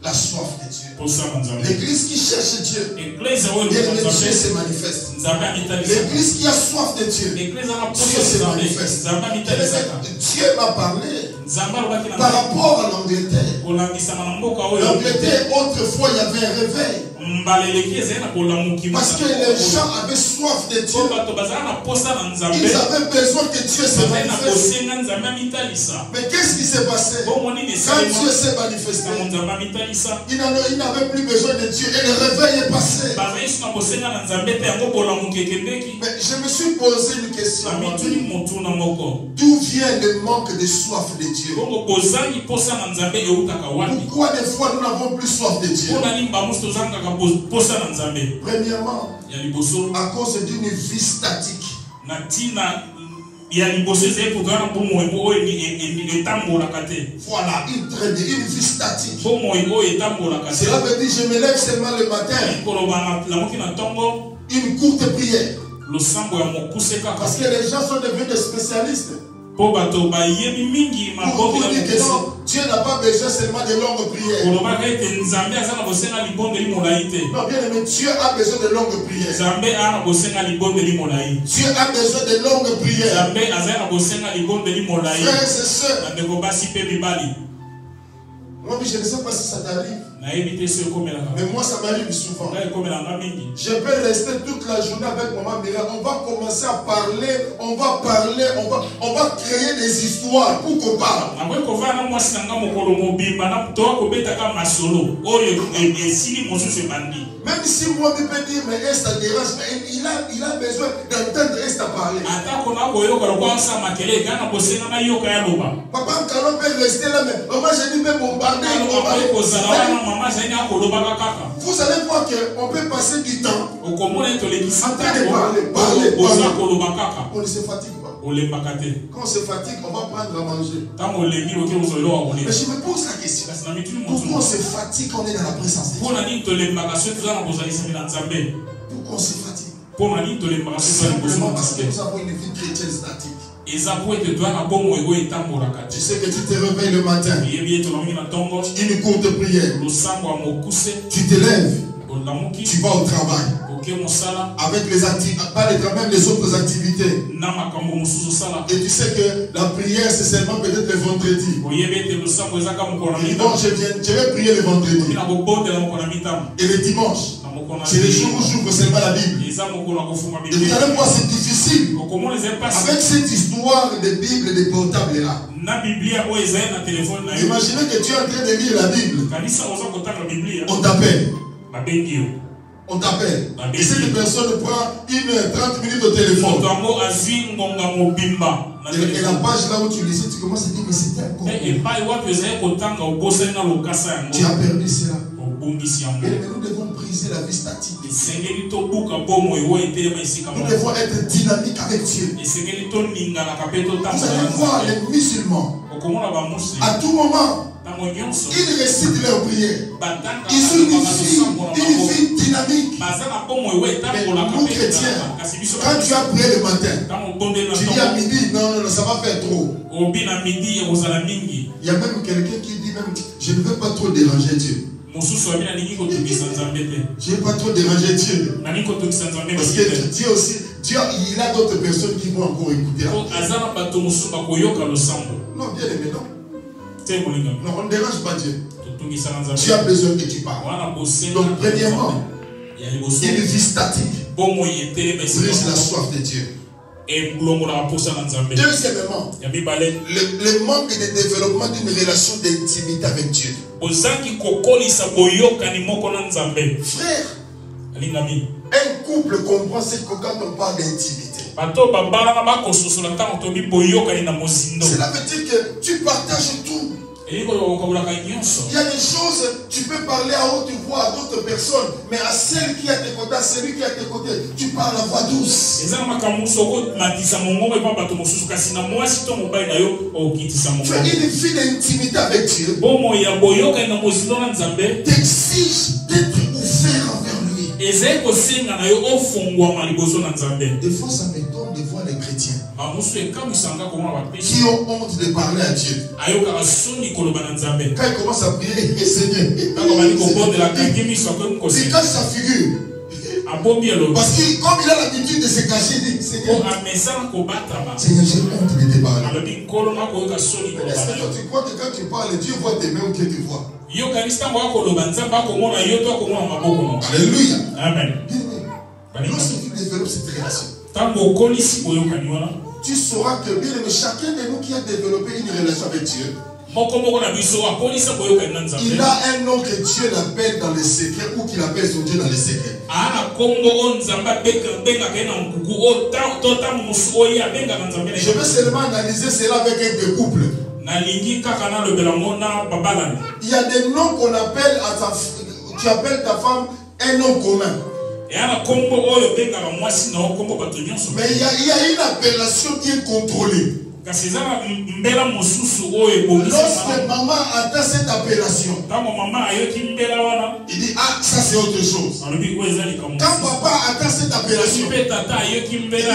[SPEAKER 2] La soif de Dieu. L'église qui cherche Dieu, Dieu se manifeste. L'église qui a soif de Dieu, Dieu se manifeste. Dieu m'a parlé par rapport à l'Angleterre. L'Angleterre, autrefois, il y avait un réveil. Parce que les gens avaient soif de Dieu. Ils avaient besoin que Dieu se manifeste. Mais qu'est-ce qui s'est passé? Quand Dieu s'est manifesté, ils n'avaient plus besoin de Dieu et le réveil est passé. Mais je me suis posé une question. D'où vient le manque de soif de Dieu? Pourquoi des fois nous n'avons plus soif de Dieu? Premièrement, à cause d'une vie statique. Voilà, une vie statique. Cela veut dire je me lève seulement le matin. Une courte prière. Parce que les gens sont devenus des spécialistes. Pour dire que non, Dieu n'a pas besoin seulement de longues prières. Non, bien aimé, Dieu a besoin de longues prières. Dieu a besoin de longues prières. Frères et sœurs, moi, je ne sais pas si ça t'arrive. Mais moi, ça m'arrive souvent. Je peux rester toute la journée avec maman Mira. On va commencer à parler, on va créer des histoires pour qu'on parle. Même si moi, je peux dire, mais ça dérange, mais il a besoin d'entendre Esther parler. Papa, quand on peut rester là, mais maman, je dis, mais bombarder. Vous allez voir qu'on peut passer du temps en train de parler. On ne se fatigue pas. Quand on se fatigue, on va prendre à manger. Mais je me pose la question. Pourquoi on se fatigue quand on est dans la présence de Dieu? Pourquoi on se fatigue? Simplement parce que nous avons une vie chrétienne statique. Tu sais que tu te réveilles le matin, une courte prière, tu te lèves, tu vas au travail, avec les activités, pas les travail, même les autres activités. Et tu sais que la prière c'est seulement peut-être le vendredi. Bon, je vais prier le vendredi. Et le dimanche, c'est le jour où j'ouvre seulement la Bible. Et vous allez voir, c'est difficile. Avec cette histoire de Bible et de portable là. Imaginez que tu es en train de lire la Bible. On t'appelle. On t'appelle. Et cette personne prend 30 minutes au téléphone. Et la page là où tu lisais, tu commences à dire, mais c'était encore. Tu as perdu cela. Et nous devons briser la vie statique. Nous devons être dynamiques avec Dieu. Vous allez voir les musulmans, à tout moment, ils récitent leur prière. Ils ont une vie dynamique. Mais nous chrétiens, quand tu as prié le matin, tu dis à midi, non, ça va faire trop. Il y a même quelqu'un qui dit même, je ne veux pas trop déranger Dieu. Je ne vais pas trop déranger Dieu. Parce que Dieu aussi, Dieu, il a d'autres personnes qui vont encore écouter. Non, bien aimé, non. Non, on ne dérange pas Dieu. Tu as besoin que tu parles. Donc, premièrement, une vie statique brise la soif de Dieu. Deuxièmement, le manque de développement d'une relation d'intimité avec Dieu. Frère, un couple comprend ce que quand on parle d'intimité. Cela veut dire que tu partages tout. Il y a des choses, tu peux parler à haute voix à d'autres personnes, mais à celle qui est à tes côtés, à celui qui est à tes côtés, tu parles à voix douce. Tu as une vie d'intimité avec Dieu. T'exige d'être ouvert envers lui. Des fois, ça m'étonne de voir les chrétiens qui ont honte de parler à Dieu. Quand ils commencent à prier, Seigneur, il cache sa figure. Parce que comme il a l'habitude de se cacher, il dit Seigneur, Seigneur, j'ai honte de te parler. Mais est-ce que toi tu crois que quand tu parles, Dieu voit tes mains ou Dieu te voit? Alléluia.
[SPEAKER 1] Amen.
[SPEAKER 2] Lorsque tu développes cette relation, tu sauras que bien aimé, chacun de nous qui a développé une relation avec Dieu, il a un nom que Dieu l'appelle dans les secrets ou qu'il appelle son Dieu dans les secrets. Je vais seulement analyser cela avec un des couples. Il y a des noms qu'on appelle à ta, tu appelles ta femme un nom commun. Mais il y a une appellation qui est contrôlée. Lorsque maman atteint cette appellation, il dit ah, ça c'est autre chose. Quand papa atteint cette appellation, il dit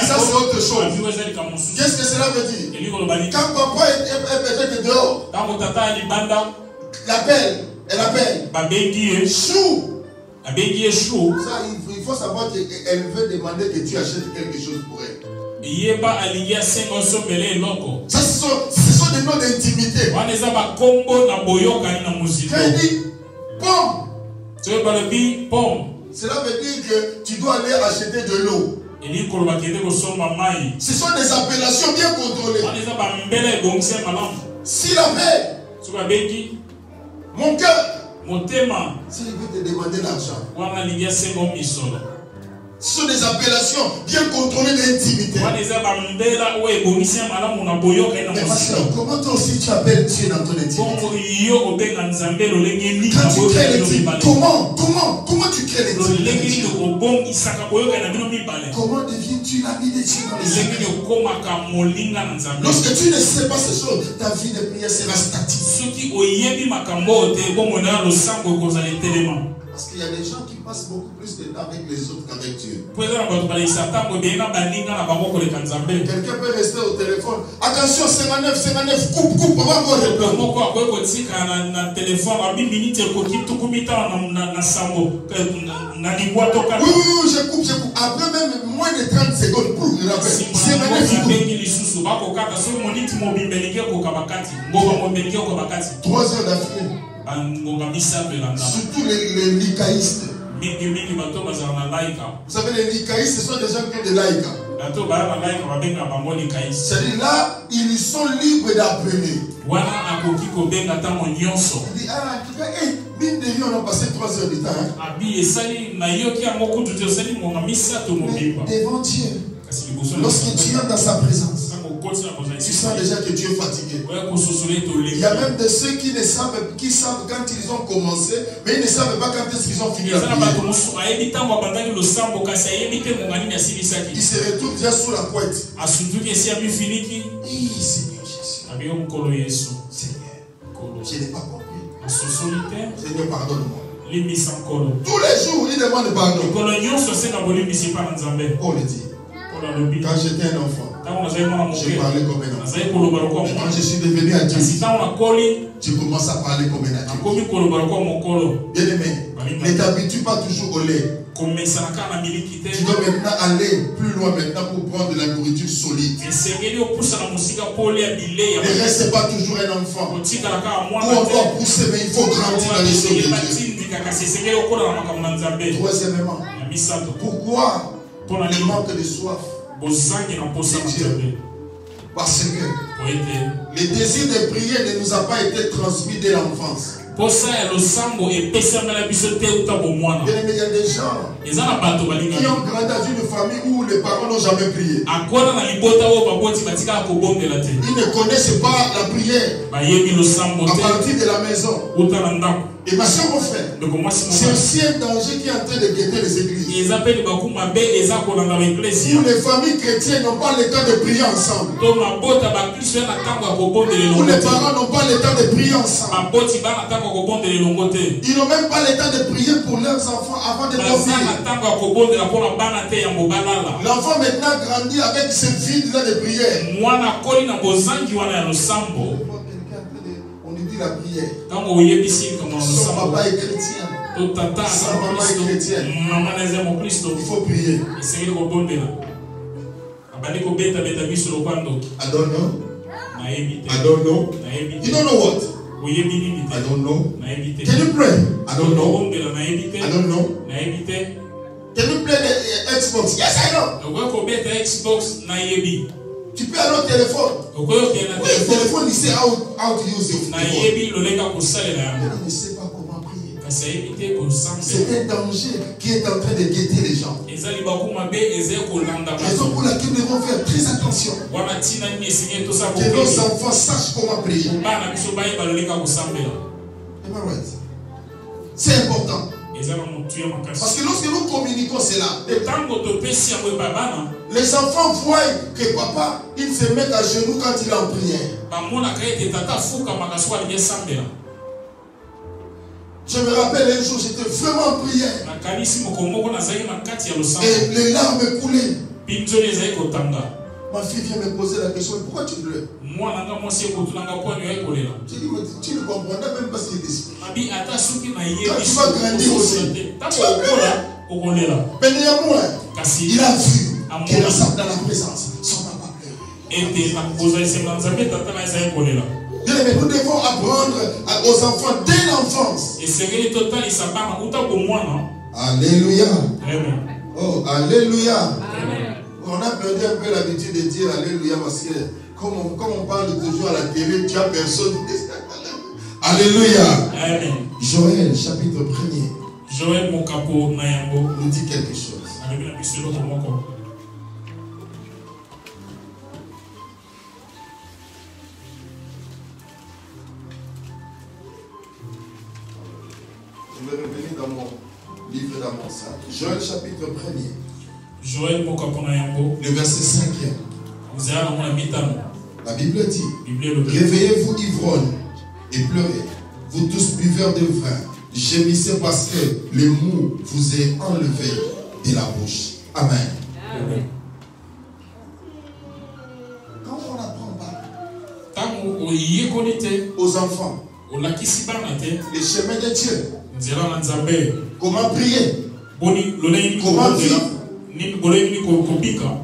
[SPEAKER 2] ça c'est autre chose. Qu'est-ce que cela veut dire? Quand papa est peut-être dehors, elle appelle chou. Ça, il faut savoir qu'elle veut demander que tu achètes quelque chose pour elle. Ça, ce sont des noms d'intimité. Quand il dit pomme, cela veut dire que tu dois aller acheter de l'eau. Ce sont des appellations bien contrôlées. S'il appelle mon cœur, s'il veut te demander l'argent, ce sont des appellations bien contrôlées d'intimité. Mais ma soeur, comment toi aussi tu appelles Dieu dans ton intimité? Quand tu crées l'intimité, comment tu crées l'intimité? Comment deviens-tu l'ami de Dieu dans les secrets? Lorsque tu ne sais pas ces choses, ta vie de prière sera statique. Parce qu'il y a des gens qui passent beaucoup plus de temps avec les autres qu'avec Dieu. Quelqu'un peut rester au téléphone. Attention, 59, coupe, on va voir le plan. Oui, je coupe. Après même moins de 30 secondes pour le rappel. 3 heures d'affilée. Surtout les likaïstes. Vous savez, les likaïstes, ce sont des gens qui ont des laïcs. C'est-à-dire là, ils sont libres d'appeler. Il dit, ah, en tout cas, mine de rien, on a passé 3 heures de temps. Mais devant Dieu, lorsque tu es dans sa présence, tu sens déjà que tu es fatigué. Il y a même de ceux qui savent quand ils ont commencé, mais ils ne savent pas quand est-ce qu'ils ont fini la prière. Ils se retrouvent déjà sous la couette. Seigneur Jésus. Seigneur, je n'ai pas compris. Seigneur, pardonne-moi. Tous les jours, il demande pardon. Paul dit, quand j'étais un enfant, j'ai parlé comme un enfant. Quand je suis devenu adulte, je commence à parler comme un adulte. Bien aimé, ne t'habitue pas toujours au lait. Tu dois maintenant aller plus loin maintenant pour prendre de la nourriture solide. Ne reste pas toujours un enfant. Où on doit pousser, mais il faut grandir dans les choses de Dieu. Troisièmement, pourquoi le manque de soif? Parce que le désir de prier ne nous a pas été transmis dès l'enfance. Bien aimé, il y a des gens qui ont grandi dans une famille où les parents n'ont jamais prié. Ils ne connaissent pas la prière à partir de la maison. Et ma soeur, mon frère, c'est aussi un danger qui est en train de guetter les églises. Où les familles chrétiennes n'ont pas le temps de prier ensemble. Où les parents n'ont pas le temps de prier ensemble. Ils n'ont même pas le temps de prier pour leurs enfants avant de dormir. L'enfant maintenant grandit avec ce vide-là de prière. On lui dit la prière. Son papa est chrétien. Sa maman est chrétienne. Il faut prier. I don't know. I don't know. You don't know what? I don't know. Can you pray? I don't know. I don't know. Can you play the Xbox? Yes, I know. Tu peux aller au téléphone. Oui, le téléphone, il sait how to use it. Il ne sait pas comment prier. C'est un danger qui est en train de guetter les gens. Raison pour laquelle nous devons faire très attention. Que nos enfants sachent comment prier. C'est important. Parce que lorsque nous communiquons cela, les enfants voient que papa, il se met à genoux quand il est en prière. Je me rappelle un jour, j'étais vraiment en prière. Et les larmes coulaient. Ma fille vient me poser la question, pourquoi tu pleures? J'ai dit, tu ne comprendras même pas ce qu'il dit. Quand tu vas grandir aussi, tu vas pleurer. Mais néanmoins, il a vu qu'il est dans la présence. Son papa pleure. Mais nous devons apprendre aux enfants dès l'enfance. Alléluia. Oh, alléluia. On a perdu un peu l'habitude de dire alléluia parce que comme on parle toujours à la télé, tu as personne. Alléluia. Amen. Joël, chapitre 1er.
[SPEAKER 1] Joël Mokapo Nayambo
[SPEAKER 2] nous dit quelque chose. Je vais revenir dans mon livre d'amour. Joël chapitre 1er.
[SPEAKER 1] Joël Mokapo Nayambo.
[SPEAKER 2] Le verset 5e. La Bible dit, réveillez-vous ivrognes et pleurez, vous tous buveurs de vin, gémissez parce que le mou vous est enlevé de la bouche. Amen.
[SPEAKER 1] Amen.
[SPEAKER 2] Quand on n'apprend pas aux enfants les chemins de Dieu, comment prier, comment vivre,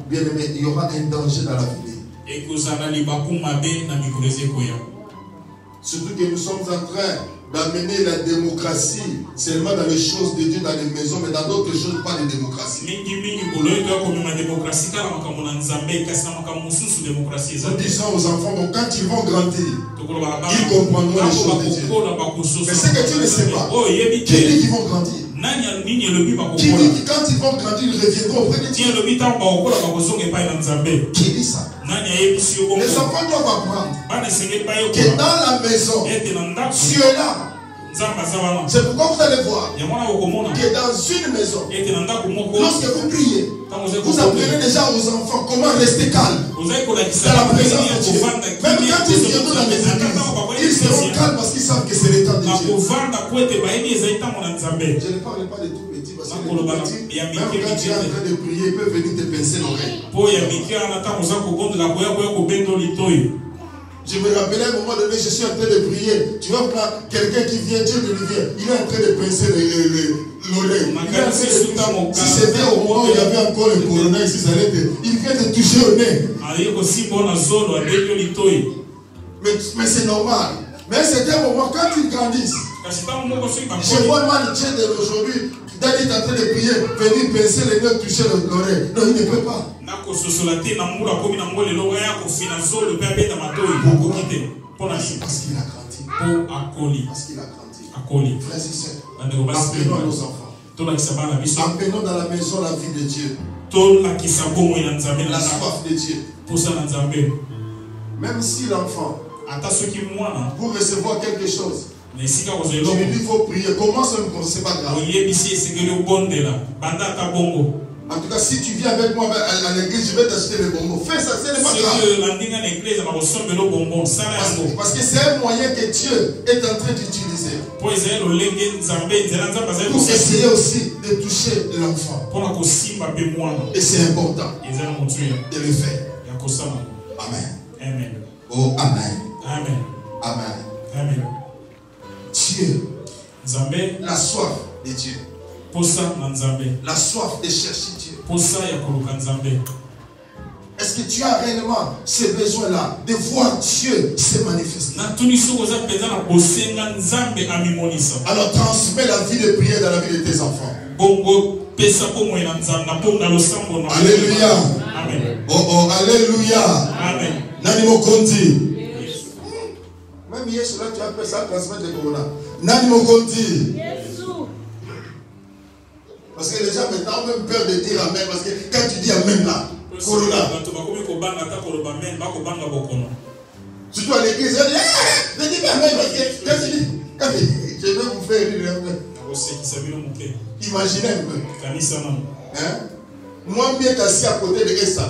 [SPEAKER 2] bien aimé, il y aura un danger dans la vie. Surtout que nous sommes en train d'amener la démocratie seulement dans les choses de Dieu, dans les maisons, mais dans d'autres choses, pas de démocratie. Nous disons aux enfants, bon, quand ils vont grandir, ils comprendront les choses de Dieu. Mais c'est que tu ne sais pas. Qui dit qu'ils vont grandir? Qui dit que quand ils vont grandir, ils reviendront auprès de Dieu? Qui dit ça? Les enfants doivent apprendre que dans la maison, Dieu est là. C'est pourquoi vous allez voir que dans une maison, lorsque vous priez, vous apprenez déjà aux enfants comment rester calme dans la présence de Dieu. Même quand ils viendront dans les églises, ils seront calmes parce qu'ils savent que c'est le temps de Dieu. Je ne parle pas de tout petit parce que les petits, même quand tu es en train de prier, ils peuvent venir te pincer l'oreille. Je me rappelais à un moment donné, je suis en train de prier. Tu vois quelqu'un qui vient, Dieu de lui vient, il est en train de pincer l'oreille. Si c'était au moment où il y avait encore le corona ici, il vient de toucher au nez. Mais c'est normal. Mais c'était un moment, quand ils grandissent, je vois mal le tien d'aujourd'hui, David est en train de prier, venir pincer les nez, toucher l'oreille. Non, il ne peut pas. Parce qu'il a grandi. Parce qu'il a grandi. Frères et sœurs, apprenons à nos enfants. Apprenons dans la maison la vie de Dieu. La soif de Dieu. Même si l'enfant, pour recevoir quelque chose, tu lui dis qu'il faut prier. Comment ça me c'est pas grave. En tout cas, si tu viens avec moi à l'église, je vais t'acheter les bonbons. Fais ça, c'est pas grave. Parce que c'est un moyen que Dieu est en train d'utiliser pour essayer aussi de toucher l'enfant. Et c'est important de le faire. Amen.
[SPEAKER 1] Amen.
[SPEAKER 2] Oh, amen.
[SPEAKER 1] Amen.
[SPEAKER 2] Amen.
[SPEAKER 1] Amen.
[SPEAKER 2] Dieu La soif de Dieu. La soif de chercher Dieu. Est-ce que tu as réellement ce besoin-là de voir Dieu se manifester? Alors transmets la vie de prière dans la vie de tes enfants. Alléluia.
[SPEAKER 1] Amen.
[SPEAKER 2] Oh oh, alléluia.
[SPEAKER 1] Amen.
[SPEAKER 2] Nani Mokonti. Même hier, cela tu as fait ça, transmettre le corona. Nani Mokonti. Parce que les gens maintenant ont même peur de dire Amen. Parce que quand tu dis Amen là, corona. Surtout à l'église, je dis Amen. Parce que quand je vais vous faire rire un peu. Imaginez un peu. Hein? Moi, bien assis à côté de Essa.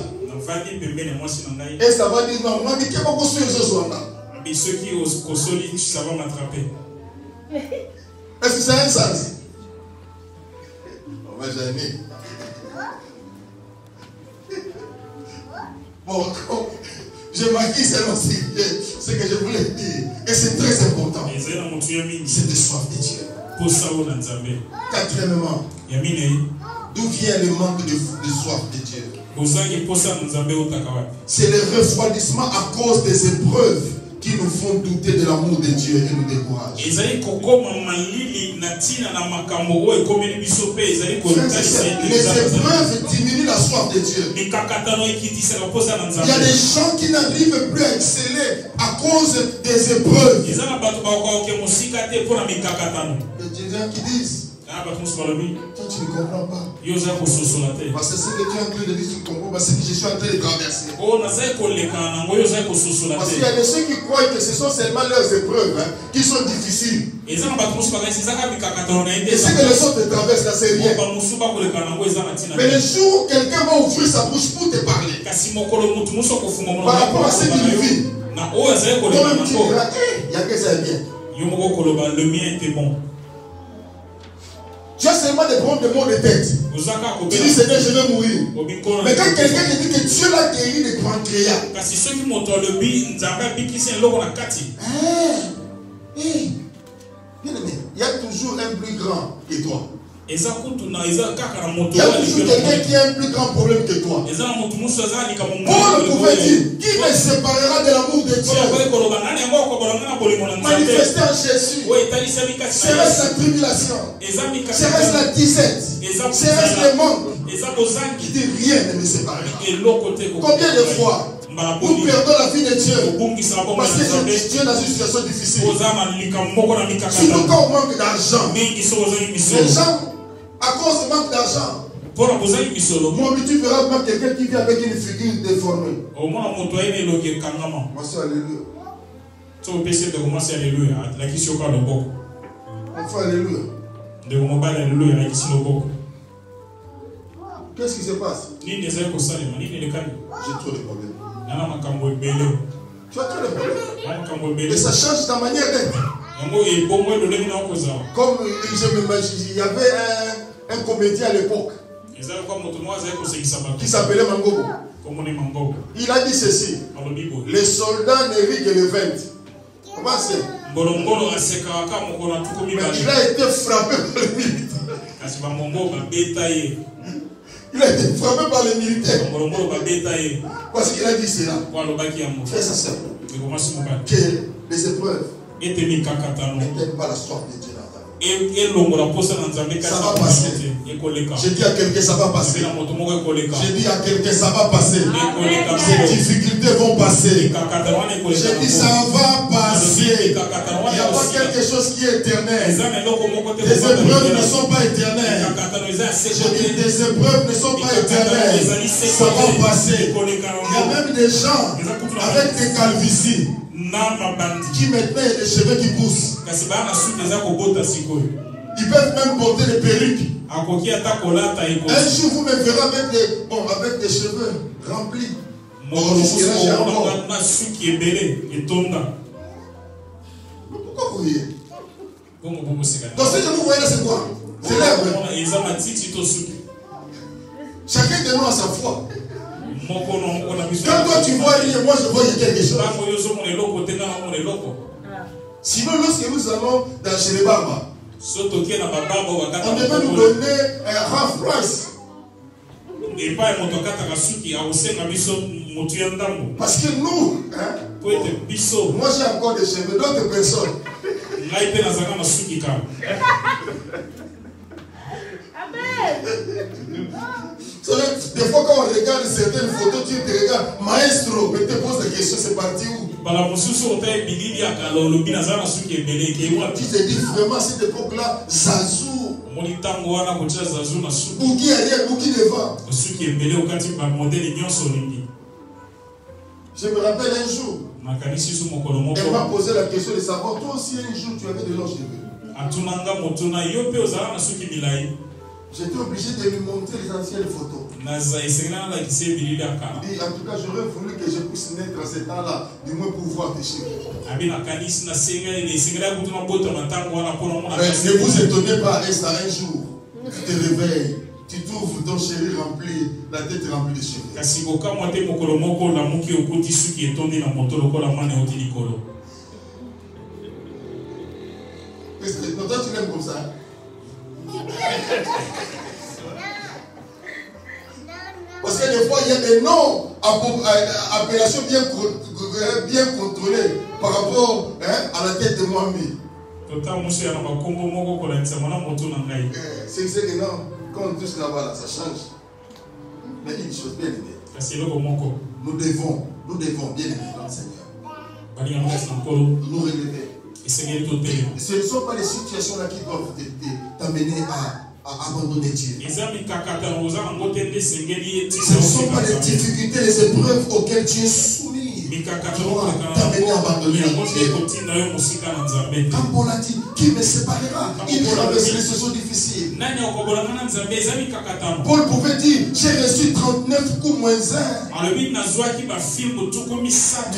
[SPEAKER 2] Essa va dire non, moi, mais qu'est-ce que vous faites ce soir-là?
[SPEAKER 1] Et ceux qui au solide, ça va m'attraper.
[SPEAKER 2] Est-ce que ça a un sens? On va jamais. Bon, je marqué seulement ce que je voulais dire. Et c'est très important. C'est de soif de Dieu. Quatrièmement, d'où vient le manque de soif de Dieu? C'est le refroidissement à cause des épreuves qui nous font douter de l'amour de Dieu et nous découragent. Les épreuves diminuent la soif de Dieu. Il y a des gens qui n'arrivent plus à exceller à cause des épreuves. Il y a des gens qui disent toi tu ne comprends pas. Parce que ce que tu es en train de dire, tu comprends pas ce que je suis en train de traverser. Parce qu'il y a des ceux qui croient que ce sont seulement leurs épreuves qui sont difficiles. Et ce que les autres traversent là, c'est rien. Mais le jour où quelqu'un va ouvrir sa bouche pour te parler par rapport à ce qu'il vit, toi-même tu diras, il y a que ça est bien.
[SPEAKER 1] Le mien était bon.
[SPEAKER 2] Tu as seulement des problèmes de maux de tête. Tu dis Seigneur, je vais mourir. Mais quand quelqu'un te dit que Dieu l'a guéri de pancréas, il y a toujours un plus grand que toi. Il y a toujours quelqu'un qui a un plus grand problème que toi. Paul pouvait dire, qui me séparera de l'amour de Dieu? Manifesté en Jésus. Serait-ce la tribulation? Serait-ce la disette? Serait-ce le manque? Qui dit rien ne me sépare. Combien de fois nous perdons la vie de Dieu parce que Dieu est dans une situation difficile? Surtout quand on manque d'argent. Les gens, à cause du manque d'argent, moi, tu verras même quelqu'un qui vient avec une figure déformée. Moi, c'est alléluia. Enfin, alléluia. Qu'est-ce qui se passe? J'ai trop de problèmes. Tu as trop de problèmes. Et ça change ta manière d'être. Comme je m'imagine, il y avait un comédien à l'époque qui s'appelait Mangobo. Il a dit ceci: les soldats ne rient que le 20. Comment c'est? Mais il a été frappé par les militaires. Il a été frappé par les militaires. Parce qu'il a dit cela. Frère, ça simple. Que les épreuves n'éteignent pas la soif de Dieu dans ta vie. Ça va passer. Je dis à quelqu'un, ça va passer. Je dis à quelqu'un, ça va passer. Ces difficultés vont passer. Je dis, ça va passer. Il n'y a pas quelque chose qui est éternel. Les épreuves ne sont pas éternelles. Je dis, les épreuves ne sont pas éternelles. Ça va passer. Il y a même des gens avec des calvities qui maintenant il y a des cheveux qui poussent. Ils peuvent même porter des perruques. Un jour vous me verrez avec des cheveux remplis. Pourquoi vous riez? Donc ce que vous voyez là, c'est quoi? C'est l'herbe. Chacun de nous a sa foi. Quand toi tu vois rien, moi je vois quelque chose. Sinon lorsque nous allons dans chez les Barbas, On devait nous donner un half price. Parce que nous, moi j'ai encore des cheveux, d'autres personnes. Des fois quand on regarde certaines photos, tu te regardes, maestro, mais te poses la question, c'est parti où? Tu te dis vraiment à cette époque-là, Zazou. Bouki arrière, Bouki devant. Je me rappelle un jour, elle m'a posé la question de savoir, toi aussi un jour tu avais de longs cheveux. J'étais obligé de lui montrer les anciennes photos. Et en tout cas, j'aurais voulu que je puisse naître à ce temps-là, du moins pour voir tes cheveux. Ne vous étonnez pas, est-ce à un jour, tu te réveilles, tu trouves ton chéri rempli, la tête remplie de cheveux. Toi, tu l'aimes comme ça? Parce que des fois, il y a des noms, appellations bien contrôlées par rapport à la tête de Mohamed. C'est que non, quand on touche là-bas, là, ça change. Mais une chose bien aimée. Nous devons, bien aimer notre Seigneur. Nous relever. Ce ne sont pas les situations-là qui doivent t'amener à abandonner Dieu. Ce ne sont pas les difficultés, les épreuves auxquelles tu es soumis qui doivent t'amener à abandonner Dieu. Quand Paul a dit, qui me séparera? Il traverse les saisons difficiles. Paul pouvait dire, j'ai reçu 39 coups moins 1.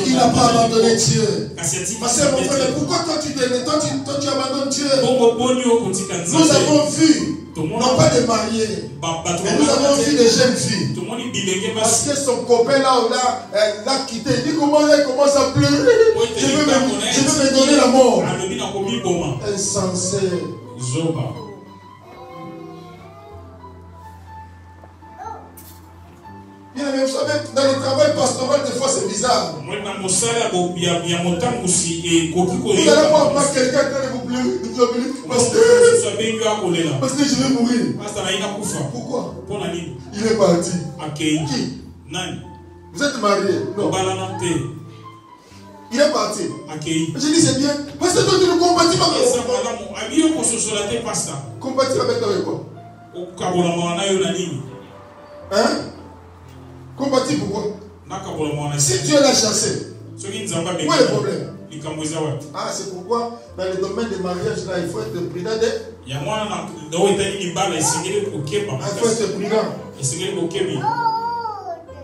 [SPEAKER 2] Il n'a pas abandonné Dieu. Ma soeur, mon frère, pourquoi toi tu abandonnes Dieu? Nous avons vu, non pas des mariés, mais nous avons vu des jeunes filles. Parce que son copain là, l'a quitté. Il dit comment elle commence à pleurer. Je veux me donner la mort. Insensé. Bien aimé, vous savez, dans le travail pastoral, des fois c'est bizarre. Vous n'allez pas voir quelqu'un qui vous pleurer. Parce que je vais mourir. Pourquoi? Il est parti. Qui? Vous êtes marié? Non. Il est parti. Je dis c'est bien. Parce que toi tu ne compatis pas avec quoi? Compatir avec quoi? Hein? Compatir pourquoi? Si Dieu l'a chassé, où est le problème? Ah, c'est pourquoi dans le domaine des mariages là, il faut être prudent. Il faut être prudent.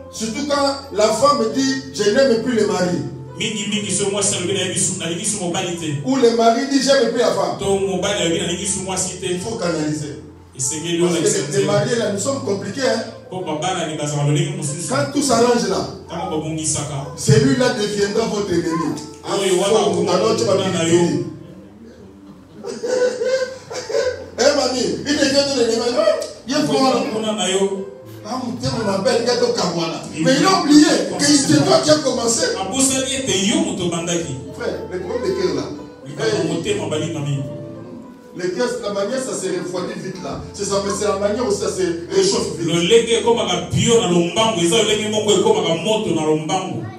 [SPEAKER 2] Surtout quand la femme dit je n'aime plus le mari. Ou le mari dit j'aime plus la femme. Il faut canaliser. Parce que les mariés là, nous sommes compliqués. Hein? Quand tout s'arrange là, celui-là deviendra votre ennemi. Alors tu vas bien dire. Eh mamie, il devient ton ennemi. Il est quoi? Mais il a oublié que c'est toi qui as commencé. Frère, le problème de cœur là. Le cœur, la manière ça se refroidit vite là. C'est la manière où ça se réchauffe vite.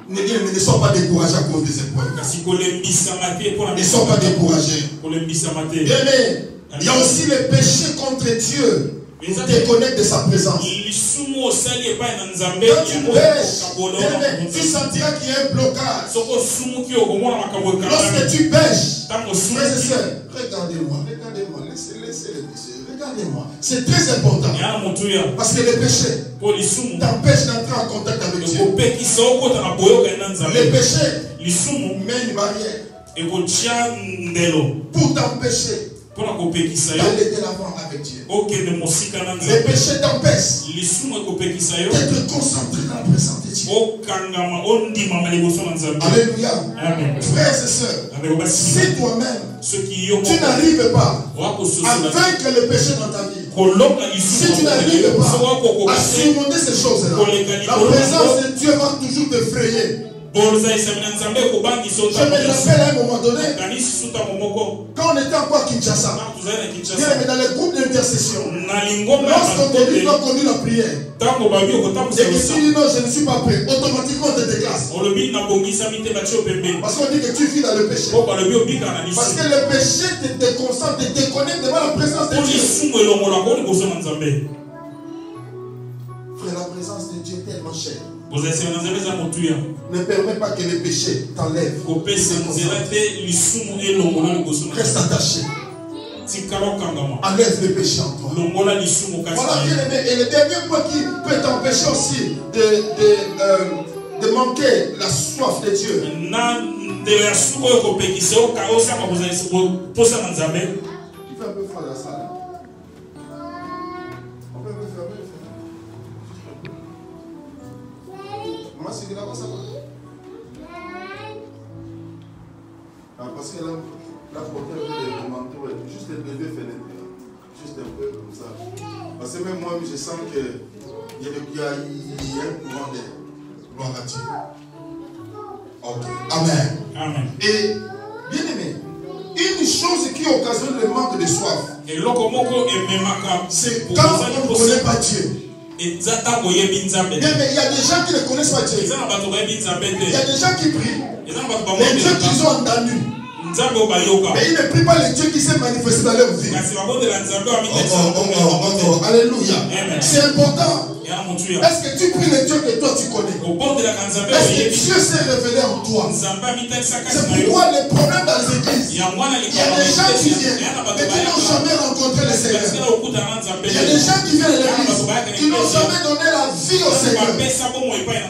[SPEAKER 2] Ne sois pas découragé à cause de ces points. Ne sois pas découragé. Bien-aimé, il y a aussi le péché contre Dieu. Nous déconnecte de sa présence. Quand tu pêches, tu sentiras qu'il y a un blocage. Lorsque tu pêches, frères et sœurs, regardez-moi, laissez-les pécher. Regardez-moi, c'est très important. Parce que le péché t'empêche d'entrer en contact avec Dieu. Le péché met une barrière pour t'empêcher d'aller de l'avant avec Dieu. Le péché t'empêche d'être concentré dans la présence de Dieu. Dieu.
[SPEAKER 1] Alléluia.
[SPEAKER 2] Amen. Frères et sœurs, si toi-même, tu n'arrives pas à vaincre le péché dans ta vie, si tu n'arrives pas à surmonter ces choses-là, la présence de Dieu va toujours te frayer. Je me rappelle à un moment donné, quand on était encore à Kinshasa, mais dans le groupe d'intercession, lorsqu'on te dit qu'on conduit la prière, et que tu dis non, je ne suis pas prêt, automatiquement on te déclasse. Parce qu'on dit que tu vis dans le péché. Parce que le péché te déconcentre, te déconnecte devant la présence de Dieu. Frère, la présence de Dieu est tellement chère. Ne permets pas que le péché t'enlève. Reste attaché. Enlève le péché en toi. Voilà, bien aimé. Et le dernier point qui peut t'empêcher aussi de manquer la soif de Dieu. Il fait un peu froid dans la salle. On peut un peu fermer. Moi, c'est là-bas, ça va. Parce que là, porter un peu de manteau, juste les deux fenêtres, juste un peu comme ça. Parce que même moi, je sens qu'il y a un courant d'air. Gloire à Dieu. Ok. Amen. Amen. Et, bien aimé, une chose qui occasionne le manque de soif, c'est quand on ne connaît pas Dieu. Mais il y a des gens qui ne connaissent pas Dieu. Il y a des gens qui prient. Les dieux qu'ils ont entendus. Mais ils ne prient pas les dieux qui s'est manifesté dans leur vie. Alléluia. C'est important. Est-ce que tu pries les dieux que toi tu connais? Est-ce que Dieu s'est révélé en toi? C'est pourquoi les problèmes dans les églises, il y a des gens qui viennent mais qui n'ont jamais rencontré le Seigneur. Il y a des gens qui viennent à l'église qui n'ont jamais donné la vie au Seigneur,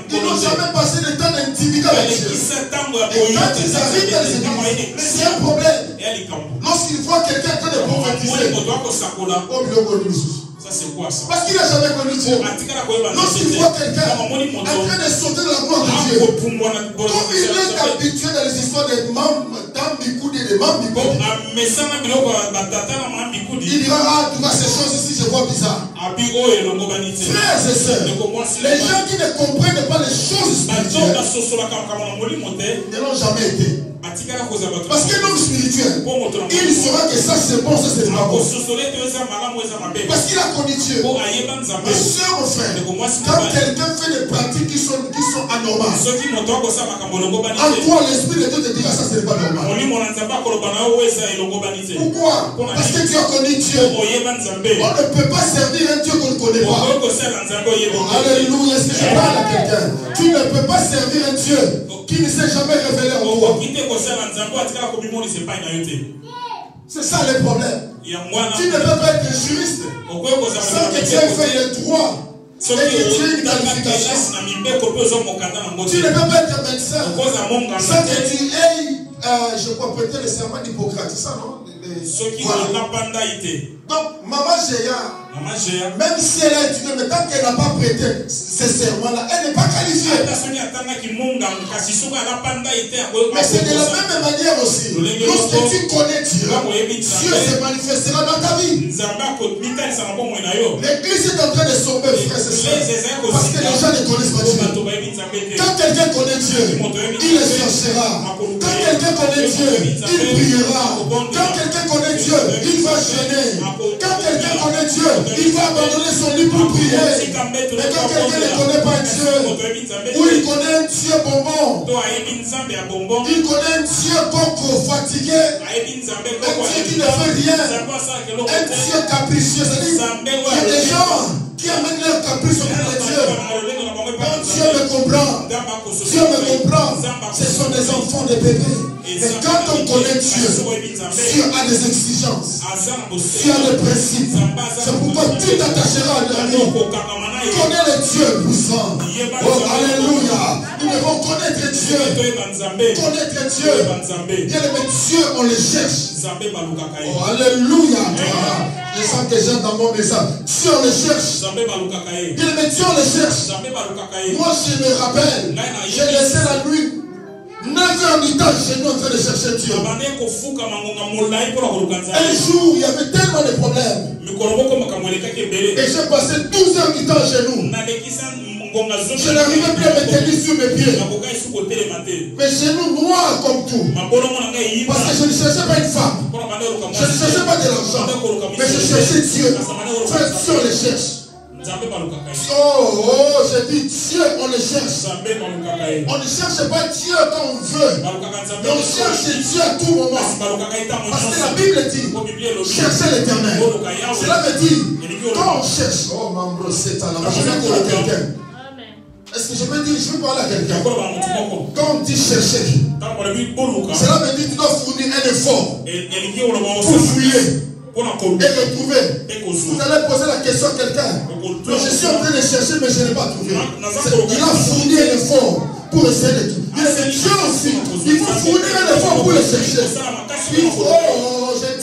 [SPEAKER 2] qui n'ont jamais passé de temps d'intimité avec Dieu. Et quand ils arrivent dans les églises, c'est un problème. Lorsqu'ils voient quelqu'un en train de prophétiser, ça c'est quoi ça? Parce qu'il n'a jamais connu Dieu. Lorsqu'il voit quelqu'un en train de sauter de la gloire de Dieu, comme il est habitué dans les histoires des membres, d'Ambikoudi et des membres il dira, ah, tu vois ces choses ici, je vois bizarre. Frères et sœurs, les gens qui ne comprennent pas les choses spirituelles ne l'ont jamais été. Parce qu'un homme spirituel, il saura que ça c'est bon, ça c'est pas bon. Parce qu'il a connu Dieu. Ma soeur, mon frère, quand quelqu'un fait des pratiques qui sont anormales, en toi l'esprit de Dieu te dira ça c'est pas normal. Pourquoi? Parce que tu as connu Dieu. On ne peut pas servir un Dieu qu'on ne connaît pas. Alléluia, si je parle à quelqu'un, tu ne peux pas servir un Dieu qui ne s'est jamais révélé en toi. C'est ça le problème. Tu ne peux pas être juriste sans que tu aies fait le droit et que tu aies une qualification. Tu ne peux pas être médecin sans que tu aies, je crois peut-être le serment d'Hippocrate, c'est ça non? Voilà. Donc, Maman Géa, même si elle a étudié, mais tant qu'elle n'a pas prêté ces serments-là, elle n'est pas qualifiée. Mais c'est de la même manière aussi. Lorsque tu connais Dieu, Dieu se manifestera dans ta vie. L'église est en train de sauver, frères et sœurs, parce que les gens ne connaissent pas Dieu. Quand quelqu'un connaît Dieu, il le cherchera. Quand quelqu'un connaît Dieu, il priera. Quand quelqu'un connaît Dieu, il va jeûner. Quand quelqu'un connaît Dieu, il va abandonner son lit pour prier. Mais quand quelqu'un ne connaît pas Dieu, ou il connaît un Dieu bonbon, il connaît un Dieu coco, fatigué, un Dieu qui ne fait rien, un Dieu capricieux. Il y a des gens qui amènent leur caprice auprès de Dieu. Quand Dieu me comprend, ce sont des enfants, des bébés. Mais quand on connaît Dieu, Dieu a des exigences, Dieu a des principes. C'est pourquoi tu t'attacheras à lui. Connais le Dieu puissant. Oh, alléluia. nous devons connaître Dieu. Connaître Dieu. Bien aimé, Dieu, on le cherche. Oh, alléluia. Je sens que j'ai dans mon message. Dieu, on le cherche. Bien aimé, Dieu, on le cherche. Moi, je me rappelle, j'ai laissé la nuit 9h du temps chez nous en train de chercher Dieu. Un jour, il y avait tellement de problèmes. Et j'ai passé 12h du temps chez nous. Je n'arrivais plus à me tenir sur mes pieds. Mais chez nous, noir comme tout. Parce que je ne cherchais pas une femme. Je ne cherchais pas de l'argent. Mais je cherchais Dieu. Frère, Dieu, on le cherche. Oh, j'ai dit Dieu, on le cherche. On ne cherche pas Dieu quand on veut. Mais on cherche Dieu à tout moment. Parce que la Bible dit, cherchez l'Éternel. Cela veut dire, quand on cherche, oh, membre, c'est un amour. Je vais dire à quelqu'un. Est-ce que je peux dire, je veux parler à quelqu'un? Quand on dit chercher, cela veut dire que tu dois fournir un effort pour fouiller et retrouver. Vous allez poser la question à quelqu'un. Je suis en train de chercher, mais je n'ai pas trouvé. Il a fourni un effort pour essayer de trouver. Mais Dieu aussi, il faut fournir un effort pour le chercher. Oh, j'ai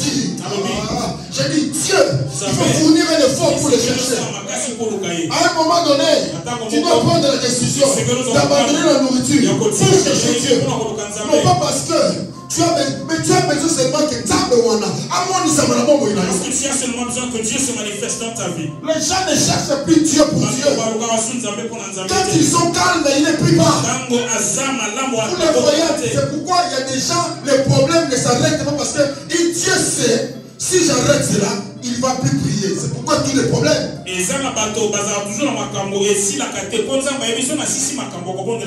[SPEAKER 2] dit Dieu, il faut fournir un effort pour le chercher. À un moment donné, tu dois prendre la décision d'abandonner la nourriture pour chercher Dieu. Non pas parce que tu as besoin seulement que
[SPEAKER 1] parce que tu as seulement besoin que Dieu se manifeste dans ta vie.
[SPEAKER 2] Les gens ne cherchent plus Dieu pour Dieu. Quand ils sont calmes, ils ne prient pas. Vous le voyez, c'est pourquoi il y a des gens, les problèmes ne s'arrêtent pas parce que Dieu sait, si j'arrête cela, il ne va plus prier. C'est pourquoi tous les problèmes.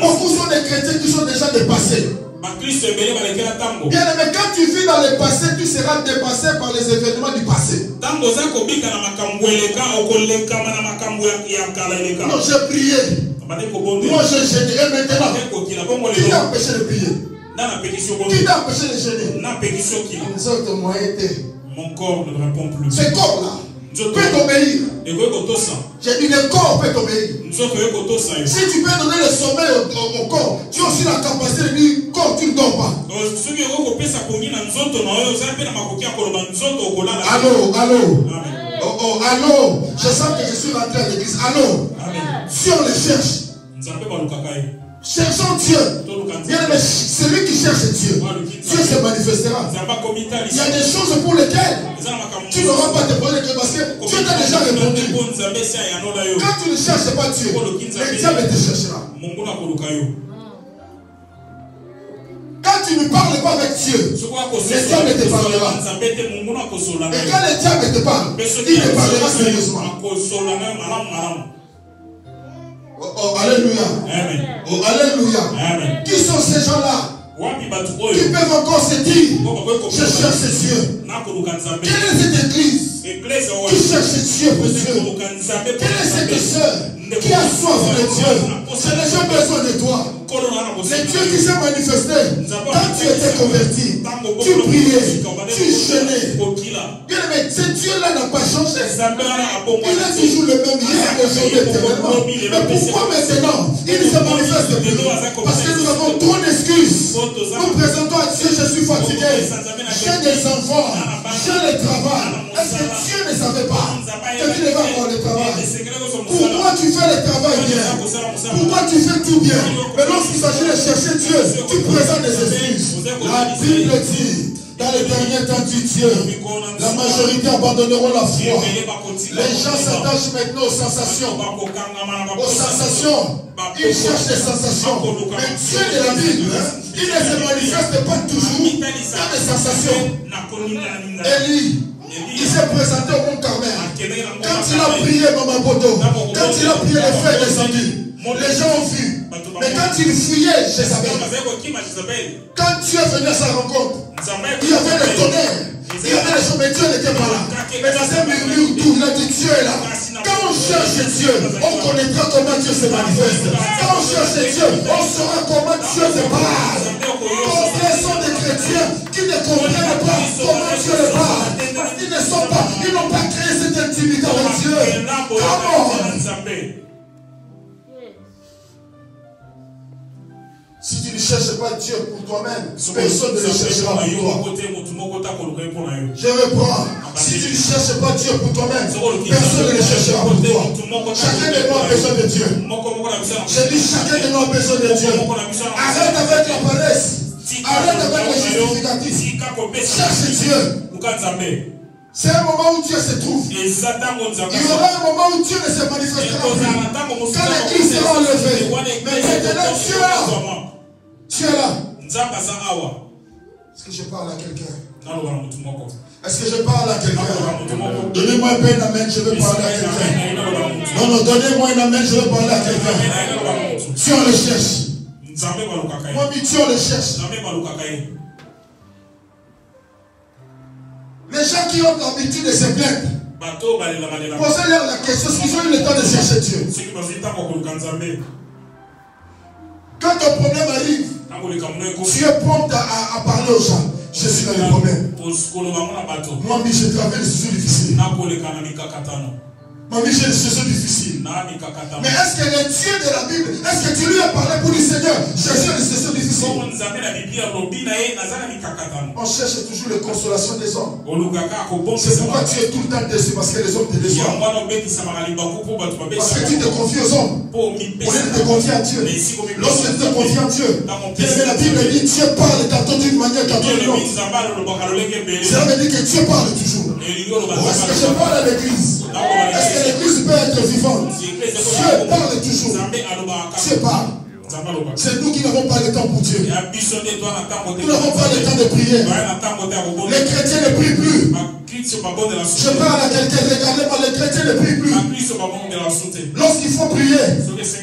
[SPEAKER 2] Beaucoup sont des chrétiens qui sont déjà dépassés. Bien aimé, quand tu vis dans le passé, tu seras dépassé par les événements du passé. Non, j'ai prié. Moi, j'ai gêné. Et maintenant, qui t'a empêché de prier? Qui t'a empêché de gêner?
[SPEAKER 1] Mon corps ne répond plus.
[SPEAKER 2] Ce corps-là peut t'obéir. J'ai dit le corps peut t'obéir. Si tu peux donner le sommeil au corps, tu as aussi la capacité de dire corps, tu ne dors pas. Allô, allô. Oh, allô. Je sens que je suis rentré à l'église. Allô. Si on le cherche, cherchons Dieu. Bien aimé, celui qui cherche Dieu, Dieu se manifestera. Il y a des choses pour lesquelles tu n'auras pas de problème parce que Dieu t'a déjà répondu. Quand tu ne cherches pas Dieu, le diable te cherchera. Quand tu ne parles pas avec Dieu, le diable te parlera. Et quand le diable te parle, il te parlera sérieusement. Oh, alléluia.
[SPEAKER 1] Amen.
[SPEAKER 2] Oh, alléluia.
[SPEAKER 1] Amen.
[SPEAKER 2] Qui sont ces gens-là qui peuvent encore se dire, je cherche Dieu? Quelle est cette église qui cherche Dieu pour Dieu? Quelle est cette sœur qui a soif de Dieu? Je n'ai jamais besoin de toi. Le Dieu qui s'est manifesté quand tu étais converti, tu priais, tu jeûnais. Bien aimé, ce Dieu-là n'a pas changé. Il est toujours le même hier, aujourd'hui, éternellement. Mais pourquoi maintenant il se manifeste plus? Parce que nous avons trop d'excuses. Nous présentons à Dieu, je suis fatigué, j'ai des enfants, j'ai le travail. Est-ce que Dieu ne savait pas que tu devais avoir le travail? Pourquoi tu fais le travail bien? Pourquoi tu fais tout bien? Mais lorsqu'il s'agit de chercher Dieu, tu présentes des excuses. La Bible dit, dans les derniers temps du Dieu, la majorité abandonneront la foi. Les gens s'attachent maintenant aux sensations. Aux sensations. Ils cherchent des sensations. Mais Dieu de la Bible, il ne se manifeste pas toujours dans des sensations. Élie, il s'est présenté au mont Carmel. Quand il a prié Maman Bodo, quand il a prié, les frères descendus, les gens ont vu. Mais quand il fouillait Jézabel, quand Dieu est venu à sa rencontre, il y avait le tonnerre, il y avait les choses, mais Dieu n'était pas là. Mais dans un murmure, tout, il a dit Dieu est là. Quand on cherche Dieu, on connaîtra comment Dieu se manifeste. Quand on cherche Dieu, on saura comment Dieu se parle. Combien sont des chrétiens qui ne comprennent pas comment Dieu le parle? Parce qu'ils ne sont pas, ils n'ont pas créé cette intimité avec Dieu. Comment? cherches pas Dieu pour toi-même, personne ne le cherchera pour toi. Je reprends. Si tu ne cherches pas Dieu pour toi-même, personne ne le cherchera pour toi. Chacun de nous a besoin de Dieu. Je dis chacun de nous a besoin de Dieu. Arrête avec la paresse. Arrête avec les justificatifs. Cherche Dieu. C'est un moment où Dieu se trouve. Il y aura un moment où Dieu ne se manifestera plus. Quand l'église sera enlevée. Mais maintenant, tu es là. Tu es là. Est-ce que je parle à quelqu'un? Est-ce que je parle à quelqu'un? Donnez-moi un peu un amen, je veux parler à quelqu'un. Non, donnez-moi un amen, je veux parler à quelqu'un. Si on le cherche. Moi, si on le cherche. Les gens qui ont l'habitude de se plaindre, posez-leur la question, est-ce qu'ils ont eu le temps de chercher Dieu? Quand ton problème arrive, tu es prompt à parler aux gens. Je suis dans les problèmes. Moi, je traverse des situations difficiles. Mamie, j'ai des situations difficiles. Mais est-ce que le Dieu de la Bible, est-ce que tu lui as parlé pour dire Seigneur, j'ai des situations difficiles? On cherche toujours les consolations des hommes. C'est pourquoi tu es tout le temps déçu, parce que les hommes te déçoivent. Parce que tu te confies aux hommes. Au lieu de te confier à Dieu. Lorsque tu te confies à Dieu, la Bible dit Dieu parle tantôt d'une manière, tantôt d'une autre. Cela veut dire que Dieu parle toujours. Est-ce que je parle à l'église? Est-ce que l'église peut être vivante? Dieu parle toujours. Dieu parle. C'est nous qui n'avons pas le temps pour Dieu. Nous n'avons pas le temps de prier. Les chrétiens ne prient plus. Je parle à quelqu'un, regardez-moi, les chrétiens ne prient plus. Lorsqu'il faut prier,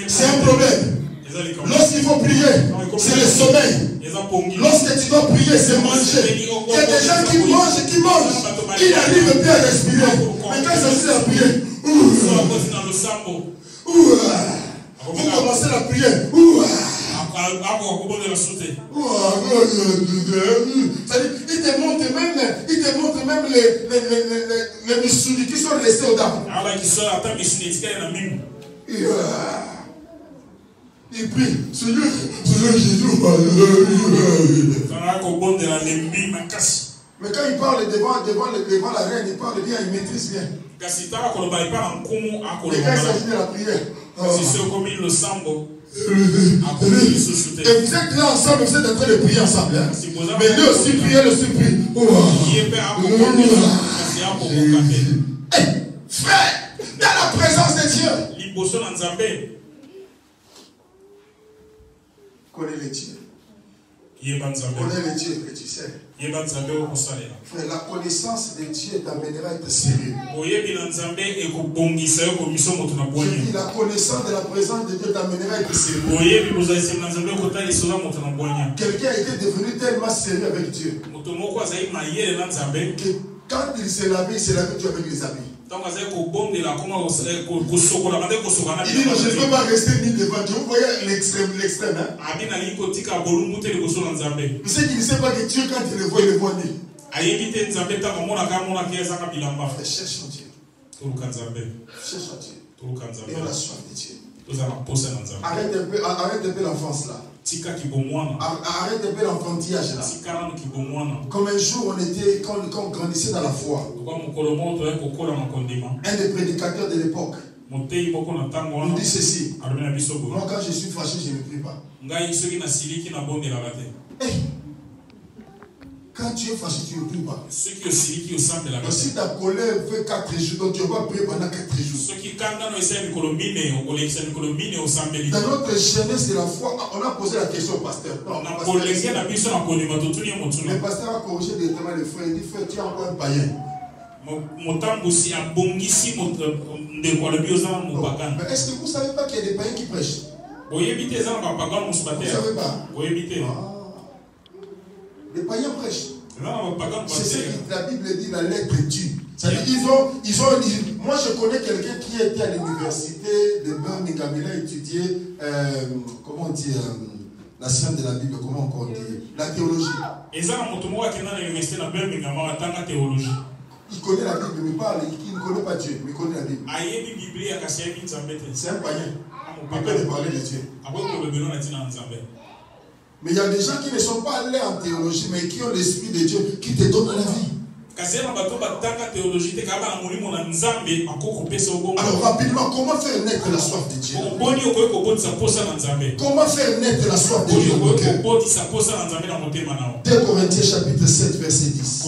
[SPEAKER 2] c'est un problème. Lorsqu'il faut prier, c'est le sommeil. Lorsque tu dois prier, c'est manger. Il y a des gens qui mangent, qui n'arrivent plus à respirer. Mais quand ça se fait à prier, vous commencez la prière. Il te montre même les missoudis qui sont restés au dame. Il prie. Seigneur Jésus. Mais quand il parle devant la reine, il parle bien, il maîtrise bien. Mais quand il s'agit de la prière, et vous êtes là ensemble, vous êtes en train de prier ensemble. Hein? Mais lui aussi prie, elle aussi prie. Frère, dans la présence de Dieu, connais les dieux. Connais les dieux que tu sais. Frère, la connaissance de Dieu t'amènera à être sérieux. Je dis, la connaissance de la présence de Dieu t'amènera à être sérieux. Quelqu'un était devenu tellement sérieux avec Dieu que quand il s'est lavé Dieu avec les habits. Il dit, je ne peux pas rester ni devant Dieu. Vous voyez l'extrême, hein? Vous savez qu'il ne sait pas que Dieu, quand il le voit ni. Cherche en Dieu. Cherche en Dieu. Et on a soif de Dieu. Arrête un peu l'enfance là. Arrête un peu l'enfantillage là. Comme un jour quand on grandissait dans la foi, un des prédicateurs de l'époque nous dit ceci: moi quand je suis fâché, je ne prie pas. Quand tu es fâché, tu ne pries pas. Mais si ta colère fait 4 jours, donc tu vas prier pendant 4 jours. Dans notre jeunesse de la foi, on a posé la question au pasteur. Non, le pasteur a corrigé directement les frères. Il dit, frère, tu es encore un païen. Mais est-ce que vous ne savez pas qu'il y a des païens qui prêchent? Vous ne savez pas? Les païens prêchent. C'est ce que la Bible dit, la lettre tue. Moi je connais quelqu'un qui était à l'université de Birmingham. Il a étudié, comment on dit, la science de la Bible, comment on dit, la théologie. Il connaît la Bible, mais il ne connaît pas Dieu, mais il connaît la Bible. C'est un païen. Il peut lui parler de Dieu. Mais il y a des gens qui ne sont pas allés en théologie, mais qui ont l'Esprit de Dieu qui te donne la vie. Alors rapidement, comment faire naître la soif de Dieu? Comment faire naître la soif de Dieu? 2 Corinthiens chapitre 7 verset 10.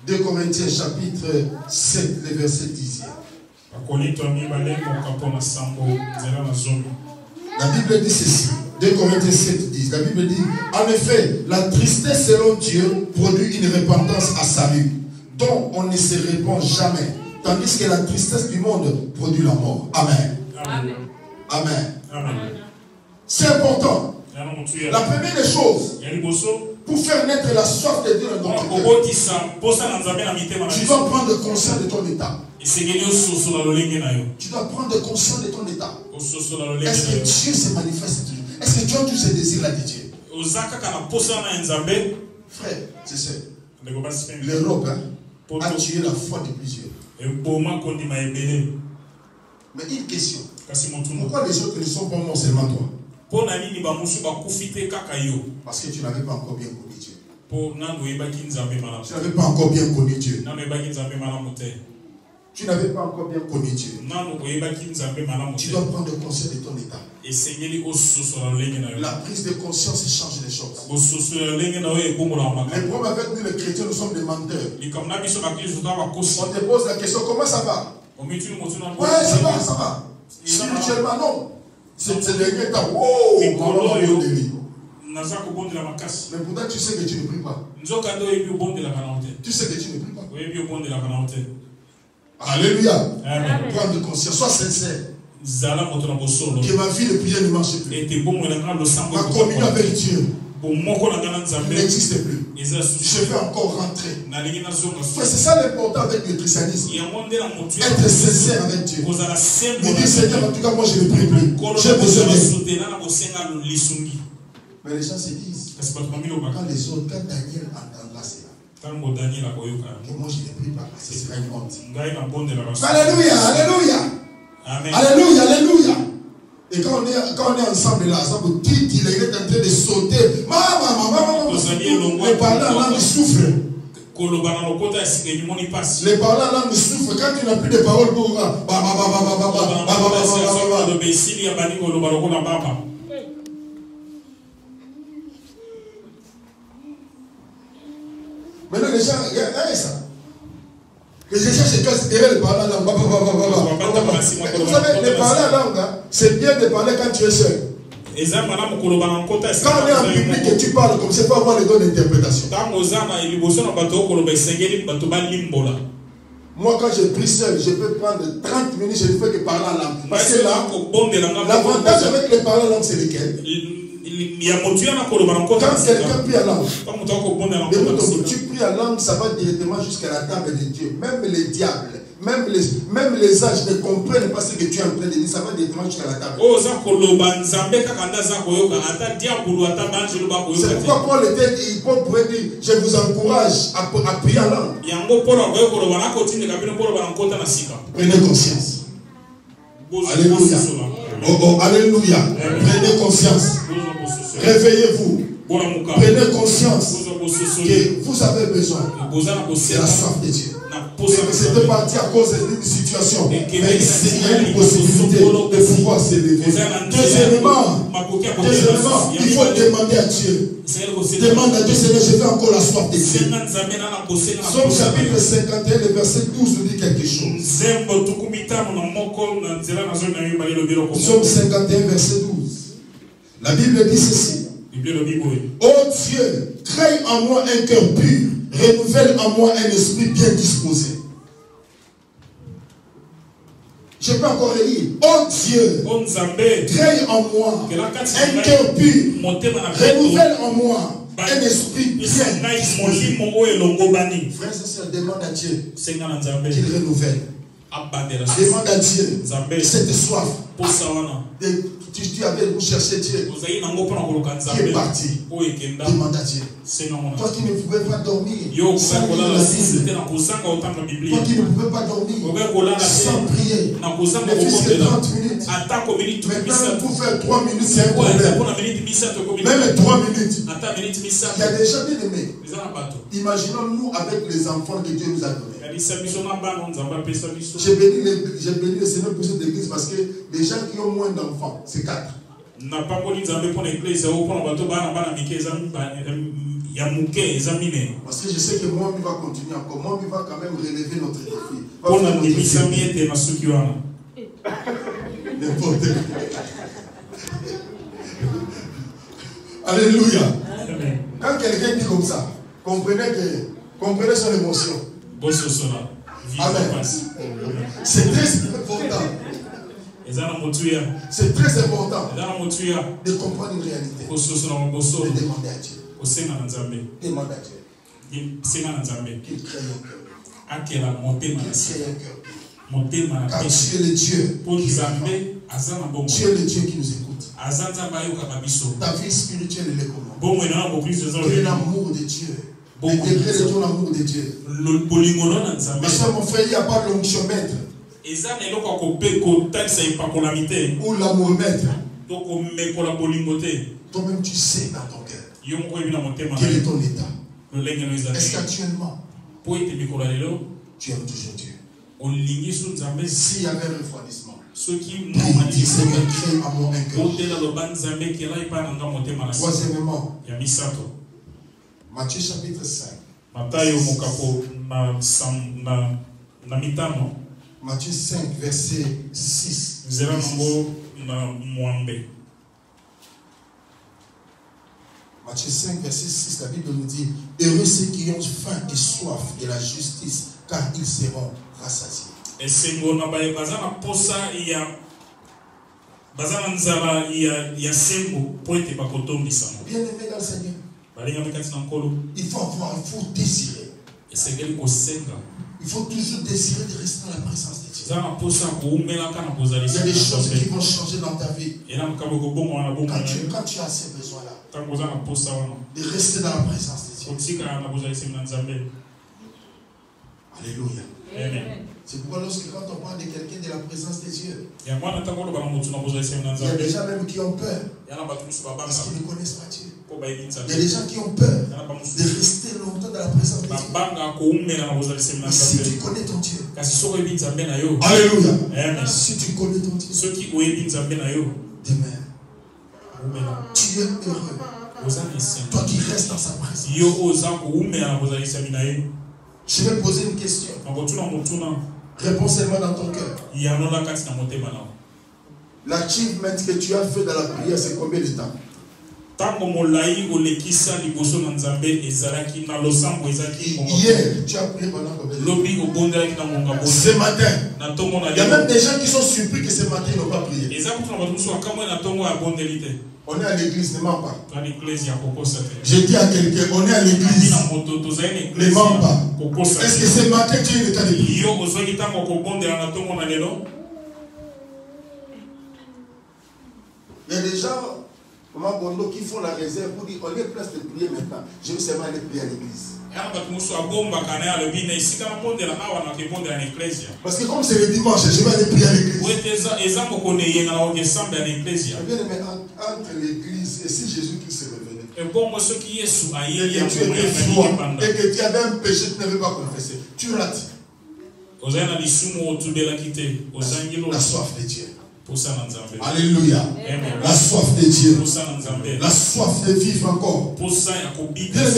[SPEAKER 2] 2 Corinthiens chapitre 7 le verset 10. La Bible dit ceci. 2 Corinthiens 7, 10. La Bible dit, en effet, la tristesse selon Dieu produit une repentance à salut, dont on ne se répand jamais, tandis que la tristesse du monde produit la mort. Amen. Amen. Amen. Amen. C'est important. La première des choses, pour faire naître la soif de Dieu dans ton cœur, tu dois prendre conscience de ton état. Tu dois prendre conscience de ton état. Est-ce que Dieu se manifeste toujours? Est-ce que tu as tous ces désirs-là de Dieu? Frère, c'est ça. L'Europe a tué la foi de plusieurs. Mais une question. Pourquoi les autres ne sont pas morts seulement toi? Parce que tu n'avais pas encore bien connu Dieu. Tu n'avais pas encore bien connu Dieu. Tu n'avais pas encore bien connu Dieu. Tu dois prendre conscience de ton état. La prise de conscience change les choses. Le problème avec nous les chrétiens, nous sommes des menteurs. On te pose la question, comment ça va? Ouais, ça va, ça va. Spirituellement, non. C'est le dernier temps. Oh, mais pourtant, tu sais que tu ne pries pas. Tu sais que tu ne pries pas. Alléluia. Prendre conscience. Sois sincère. Que ma vie de prière ne marche plus. Ma communion avec Dieu n'existe plus. Je vais encore rentrer. C'est ça l'important avec le christianisme. Être sincère avec Dieu. Me dire, Seigneur, en tout cas, moi je ne prie plus. J'ai besoin de. Mais les gens se disent, quand les autres, quand Daniel entendra cela, que moi je ne prie pas, ce sera une honte. Alléluia, alléluia. Amen. Alléluia, alléluia. Et quand on est ensemble là, ça vous dit qu'il est en train de sauter. Les parlants en langue souffrent. Les parlants en langue souffrent. Quand tu n'as plus de paroles pour. Maintenant, les gens, regardez ça. Les gens cherchent les parler en langue. Vous savez, les parler en langue, c'est bien de parler quand tu es seul. Quand on est en public et tu parles comme ça, il faut avoir les bonnes interprétations. Moi, quand je prie seul, je peux prendre 30 minutes, je ne fais que parler en langue. Parce que là, l'avantage avec les parler en langue, c'est lequel? Quand quelqu'un prie en langue, tu pries en langue, ça va directement jusqu'à la table de Dieu. Même les diables, même les anges ne comprennent pas ce que tu es en train de dire. Ça va directement jusqu'à la table. C'est pourquoi Paul pourrait dire, je vous encourage à prier en langue. Prenez conscience. Alléluia. Oh, alléluia. Prenez conscience. Réveillez-vous. Prenez conscience que vous avez besoin de la soif de Dieu. C'était parti à cause d'une situation. Mais il y a une possibilité de pouvoir s'élever. Deuxièmement, il faut demander à Dieu. Demande à Dieu, Seigneur, je veux encore la soif de Dieu. Somme chapitre 51, le verset 12 nous dit quelque chose. Somme 51, verset 12. La Bible dit ceci. Oh Dieu, crée en moi un cœur pur, renouvelle en moi un esprit bien disposé. Je peux encore le lire. Oh Dieu, crée en moi un cœur pur, renouvelle en moi un esprit bien disposé. Frères et sœurs, demande à Dieu qu'il renouvelle. Demande à Dieu cette soif tu avais vous cherché Dieu, qui est parti, demande à Dieu. Toi qui ne pouvais pas dormir sans lire la Bible, toi qui ne pouvais pas dormir sans prier, ne fût-ce que 30 minutes. Maintenant, pour faire 3 minutes, c'est un problème. Même 3 minutes. Il y a des gens bien aimés. Imaginons-nous avec les enfants que Dieu nous a donnés. J'ai béni le Seigneur pour cette église parce que les gens qui ont moins d'enfants, c'est 4. Parce que je sais que moi, il va continuer encore. Moi, il va quand même relever notre défi. N'importe quoi. Alléluia. Quand quelqu'un dit comme ça, comprenez son émotion. Amen. C'est très important. C'est très important de comprendre une réalité. De demander à Dieu. Demande à Dieu. Qu'il crée un cœur. Car tu es le Dieu. Tu es le Dieu qui nous écoute. Ta vie spirituelle, elle est comment? Quel est l'amour de Dieu? Le degré de ton amour de Dieu. Mais ça, mon frère, il n'y a pas l'onction-mètre. Ou l'amour-mètre. Toi-même, tu sais dans ton cœur. Quel est ton état? Est-ce qu'actuellement, tu aimes toujours Dieu? S'il y avait un refroidissement, prie, Seigneur, crée à moi un cœur. Troisièmement, Matthieu chapitre 5. Matthieu 5, verset 6. Matthieu 5, verset 6, la Bible nous dit: heureux ceux qui ont faim et soif de la justice, car ils seront rassasiés. Bien aimé dans le Seigneur, il faut désirer. Il faut toujours désirer de rester dans la présence de Dieu. Il y a des choses qui vont changer dans ta vie. Quand tu as ces besoins-là, de rester dans la présence de Dieu. Alléluia.
[SPEAKER 1] Amen.
[SPEAKER 2] C'est pourquoi lorsque quand on parle de quelqu'un de la présence de Dieu, il y a des gens même qui ont peur parce qu'ils ne connaissent pas Dieu. Il y a des gens qui ont peur de rester longtemps dans la présence de Dieu. Mais si tu connais ton Dieu, alléluia.
[SPEAKER 1] Amen.
[SPEAKER 2] Si tu connais ton Dieu, demain, tu es heureux. Toi qui restes dans sa présence. Je vais poser une question. Réponds seulement dans ton cœur. L'achievement que tu as fait dans la prière, c'est combien de temps? Hier, tu as prié pendant combien de temps? Ce matin. Il y a même des gens qui sont surpris que ce matin ils n'ont pas prié. On est à l'église, ne mens pas. Je dis à quelqu'un, on est à l'église, ne mens pas. Est-ce que ce matin tu es en état de prier? Il y a des gens, qui font la réserve pour dire, on est place de prier maintenant. Je vais seulement aller prier à l'église. Parce que comme c'est le dimanche, je vais aller prier à l'église. Bien aimé, entre l'église et si Jésus-Christ est revenu, et que tu étais froid, et que tu avais un péché que tu n'avais pas confessé, tu rates. La soif de Dieu. Alléluia. La soif de Dieu. La soif de vivre encore. Mais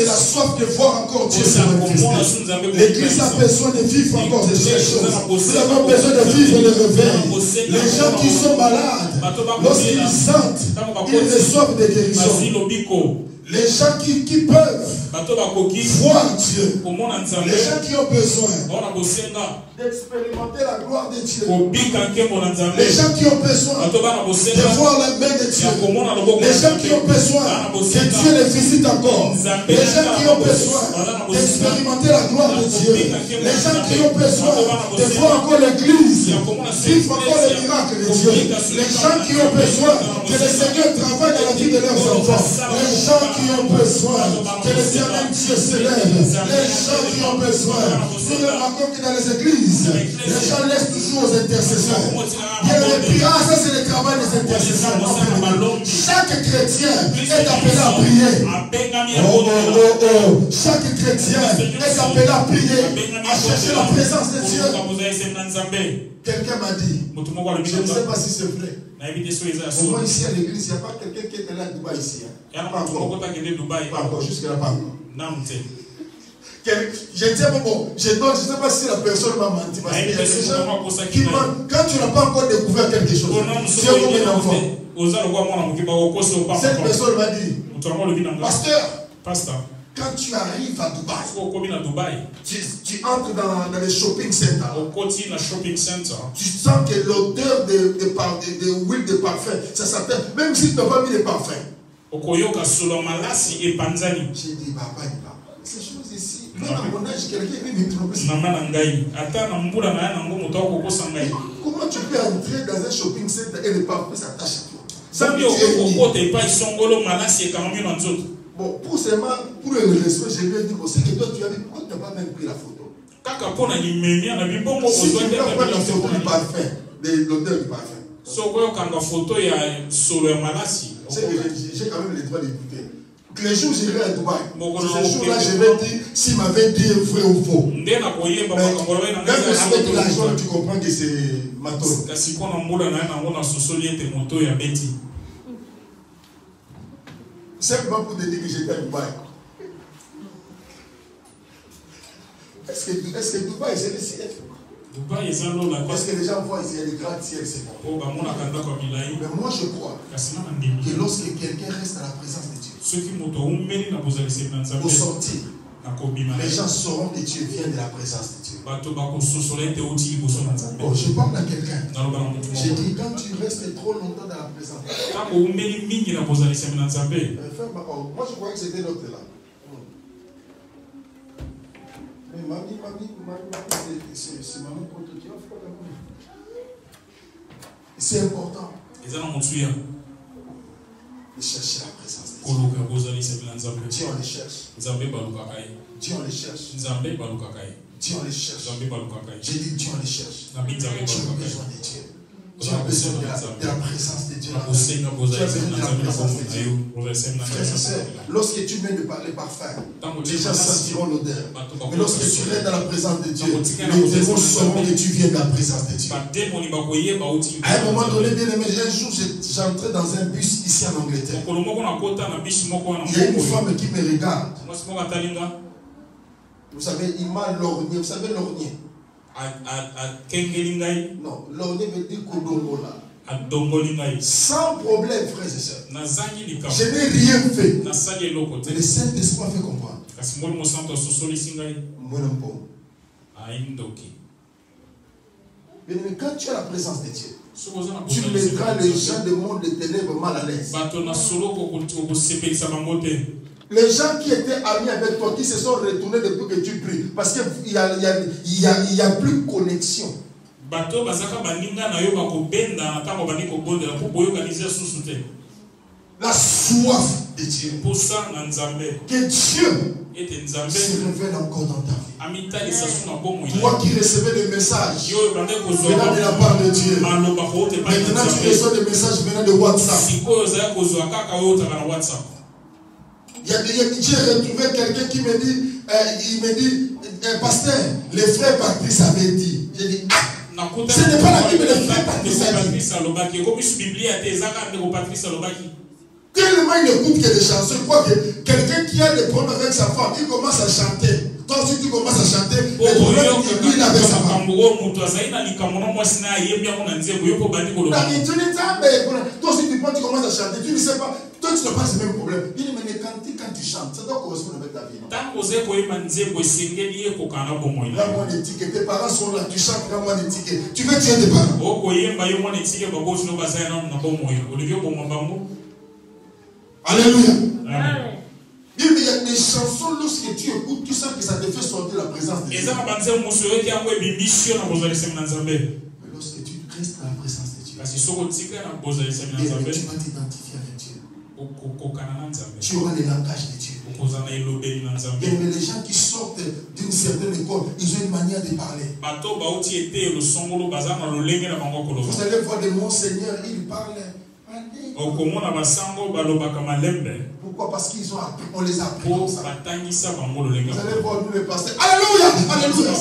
[SPEAKER 2] la soif de voir encore Dieu se manifester. L'église a besoin de vivre encore de ces choses. Nous avons besoin de vivre le réveil. Les gens qui sont malades, lorsqu'ils sentent, ils reçoivent des guérisons. Les gens qui peuvent voir Dieu, les gens qui ont besoin d'expérimenter la gloire de Dieu, les gens qui ont besoin de voir la main de Dieu, les gens qui ont besoin que Dieu les visite encore, les gens qui ont besoin d'expérimenter la gloire de Dieu, les gens qui ont besoin de voir encore l'église vivre encore les miracles de Dieu, les gens qui ont besoin que le Seigneur travaille dans la vie de leurs enfants, les gens qui ont besoin que l'éternel Dieu se lève, les gens qui ont besoin. Nous remarquons que dans les églises, les gens laissent toujours aux intercesseurs. Ça c'est le travail des intercesseurs. Chaque chrétien est appelé à prier. Chaque chrétien est appelé à prier, à chercher la présence de Dieu. Quelqu'un m'a dit, je ne sais pas si c'est vrai. Au moins ici à l'église, il n'y a pas quelqu'un qui est là à Dubaï ici. Pas encore, jusque-là pas encore. Je dis, bon, je ne sais pas si la personne m'a menti. Parce qu'il y a des gens qui mentent. Quand tu n'as pas encore découvert quelque chose, tu es comme un enfant. Cette personne m'a dit, pasteur, quand tu arrives à Dubaï, tu entres dans les shopping centers. Tu sens que l'odeur de huile de parfum, ça s'appelle, même si tu n'as pas mis de parfum. J'ai dit, papa, ces choses ici, même à mon âge, quelqu'un vient me tromper. Comment tu peux entrer dans un shopping center et le parfum s'attache à toi? Bon, pour le respect, je lui ai dit, c'est que toi tu as dit, pourquoi tu n'as pas même pris la photo? Si tu veux prendre la photo du parfum, de l'odeur du parfum. J'ai quand même les droits d'écouter. Les jours où j'irai à Dubaï, ces jours-là, je vais dire s'il m'avait dit vrai ou faux. Mais même avec l'argent, tu comprends que c'est matos. Simplement pour te dire que j'étais à Dubaï. Est-ce que Dubaï, c'est le ciel? Parce que les gens voient ici, il y a des grands ciels, c'est bon. Mais moi je crois que lorsque quelqu'un reste à la présence de Dieu, au sortir, les gens sauront que Dieu vient de la présence de Dieu. Oh, je parle à quelqu'un. J'ai dit, quand tu restes trop longtemps dans la présence de Dieu, moi je croyais que c'était l'autre là. Mais mamie, c'est maman contre qui on fait pas. C'est important de chercher la présence de Dieu. Dieu on les cherche. Dieu on les cherche. Dieu on les cherche. J'ai dit Dieu on les cherche. Dieu a besoin de Dieu. Tu as besoin de la présence de Dieu. Tu as besoin de la présence de Dieu. Frères et sœurs, lorsque tu mets le parfum, les gens sentiront l'odeur. Mais lorsque tu restes dans la présence de Dieu, les démons sauront que tu viens de la présence de Dieu. À un moment donné, bien aimé, un jour, j'entrais dans un bus ici en Angleterre. Il y a une femme qui me regarde. Vous savez, il m'a lorgné. Vous savez, lorgné? Non, l'orgné veut dire Kodongola. Sans problème, frères et sœurs. Je n'ai rien fait. Mais le Saint-Esprit m'a fait comprendre. Mais quand tu as la présence de Dieu, tu mettras les gens du monde des ténèbres mal à l'aise. Les gens qui étaient amis avec toi, qui se sont retournés depuis que tu pries, parce qu'il y a plus de connexion. La soif de Dieu. Que Dieu se révèle encore dans ta vie. Toi qui recevais des messages venant de la part de Dieu, maintenant tu reçois des messages venant de WhatsApp. J'ai retrouvé quelqu'un qui me dit, il me dit, pasteur, les frères Patrice avaient dit. J'ai dit, ce n'est pas la Bible, les frères Patrice avaient dit. Tellement il n'écoute que des chansons, il croit que quelqu'un qui a des problèmes avec sa femme, il commence à chanter. Quand tu commences à chanter, le problème il avec sa femme. Toi aussi tu commences à chanter, tu ne sais pas, toi tu n'as pas ce même problème. Il dit mais quand tu chantes, ça doit correspondre avec ta vie. Là, tes parents sont là, tu chantes, tu veux tuer tes parents. Alléluia. Amen. Mais il y a des chansons, lorsque tu écoutes, tu sens que ça te fait sortir la présence de Dieu. Mais lorsque tu restes dans la présence de Dieu, tu vas t'identifier avec Dieu. Tu auras les langages de Dieu. Mais les gens qui sortent d'une certaine école, ils ont une manière de parler. Vous allez voir des monseigneurs, ils parlent. Pourquoi? Parce qu'ils ont appris, on les a appris comme ça. Vous allez voir nous les pasteurs. Alléluia! Alléluia!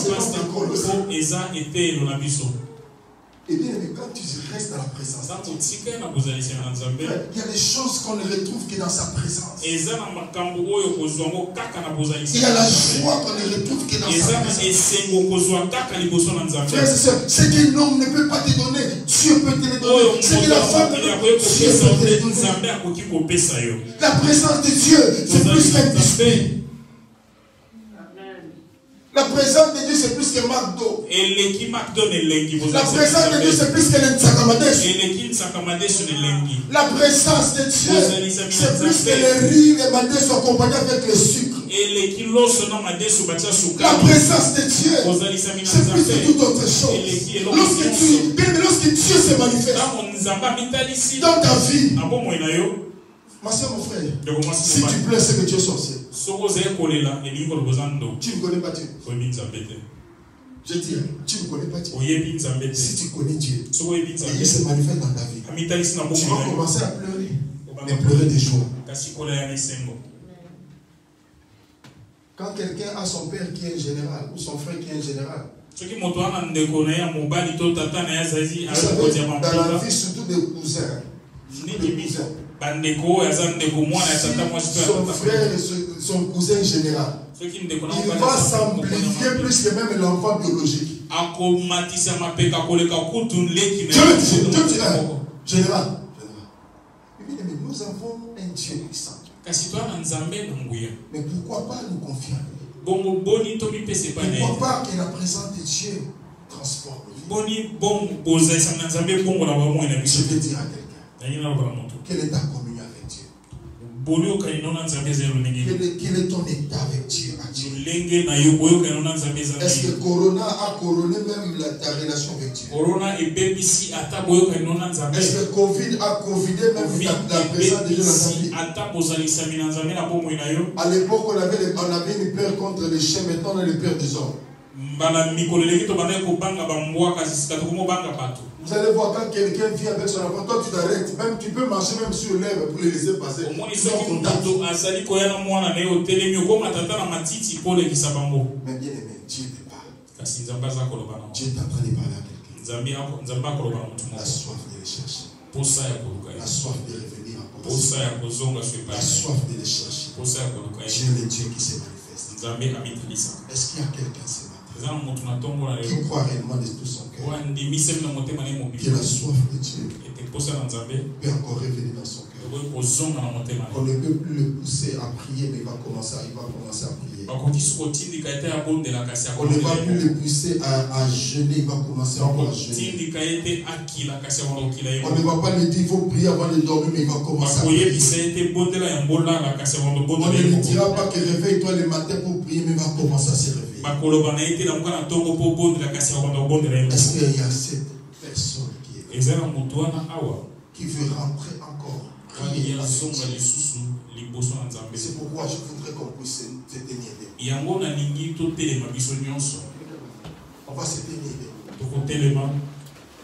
[SPEAKER 2] Et bien, quand tu restes dans la présence, il y a des choses qu'on ne retrouve que dans sa présence. Il y a la joie qu'on ne retrouve que dans sa présence. Frères et sœurs, ce qu'un homme ne peut pas te donner, Dieu peut te le donner. Ce que la femme ne peut pas, Dieu peut te le donner. La présence de Dieu, c'est plus qu'un display. La présence de Dieu, c'est plus que McDo. La présence de Dieu, c'est plus que l'Nsakamadesh. La présence de Dieu, c'est plus que les riz, les madés sont accompagnés avec le sucre. La présence de Dieu, c'est plus que toute autre chose. Lorsque Dieu se manifeste dans ta vie, ma soeur, mon frère, si tu pleures, c'est que tu es sorcier. Tu ne connais pas Dieu. Je dis, tu ne connais pas Dieu. Si tu connais Dieu, et il se manifeste dans ta vie, tu vas commencer à pleurer, mais pleurer de joie. Quand quelqu'un a son père qui est général, ou son frère qui est général, vous savez, dans la vie, surtout des cousins, son frère et son cousin général, il va s'amplifier plus que même l'enfant biologique. Général. Mais nous avons un Dieu puissant. Mais pourquoi pas nous confier à lui? Pourquoi pas que la présence de Dieu transforme le vie? Je vais dire à quelqu'un, quelle est ta communion avec Dieu? Quel est ton état avec Dieu? Est-ce que Corona a couronné même ta relation avec Dieu? Est-ce que Covid a covidé même la présence de Dieu dans ta vie? À l'époque, on avait une peur contre les chiens, maintenant on a une peur des hommes. Vous allez voir quand quelqu'un vient avec son enfant, toi tu t'arrêtes, même tu peux marcher même sur l'herbe pour les laisser passer. Mais bien aimé, Dieu te parle. Dieu est en train de parler à quelqu'un. La soif de les chercher. La soif de revenir à commencer. La soif de les chercher. Dieu est le Dieu qui se manifeste. Est-ce qu'il y a quelqu'un ce matin qui croit réellement de tout son cœur que la soif de Dieu peut encore revenir dans son cœur? On ne peut plus le pousser à prier, mais il va commencer à prier. On ne va plus le pousser à jeûner, il va commencer à jeûner. On ne va pas lui dire il faut prier avant de dormir, mais il va commencer à prier. On ne lui dira pas que réveille-toi le matin pour prier, mais il va commencer à se réveiller. Est-ce qu'il y a cette personne qui veut rentrer encore? C'est pourquoi je voudrais qu'on puisse se tenir debout. On va se tenir debout.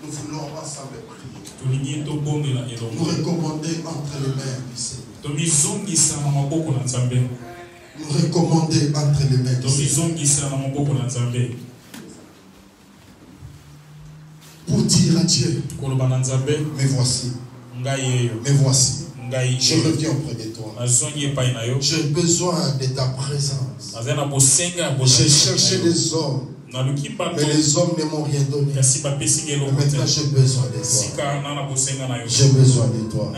[SPEAKER 2] Nous voulons ensemble prier. Nous recommander entre les mains du Seigneur. Nous recommander entre les mains du Seigneur. Pour dire à Dieu, mais voici. Je reviens auprès de toi. J'ai besoin de ta présence. J'ai cherché des hommes, mais les hommes ne m'ont rien donné. Maintenant, j'ai besoin de toi. J'ai besoin de toi.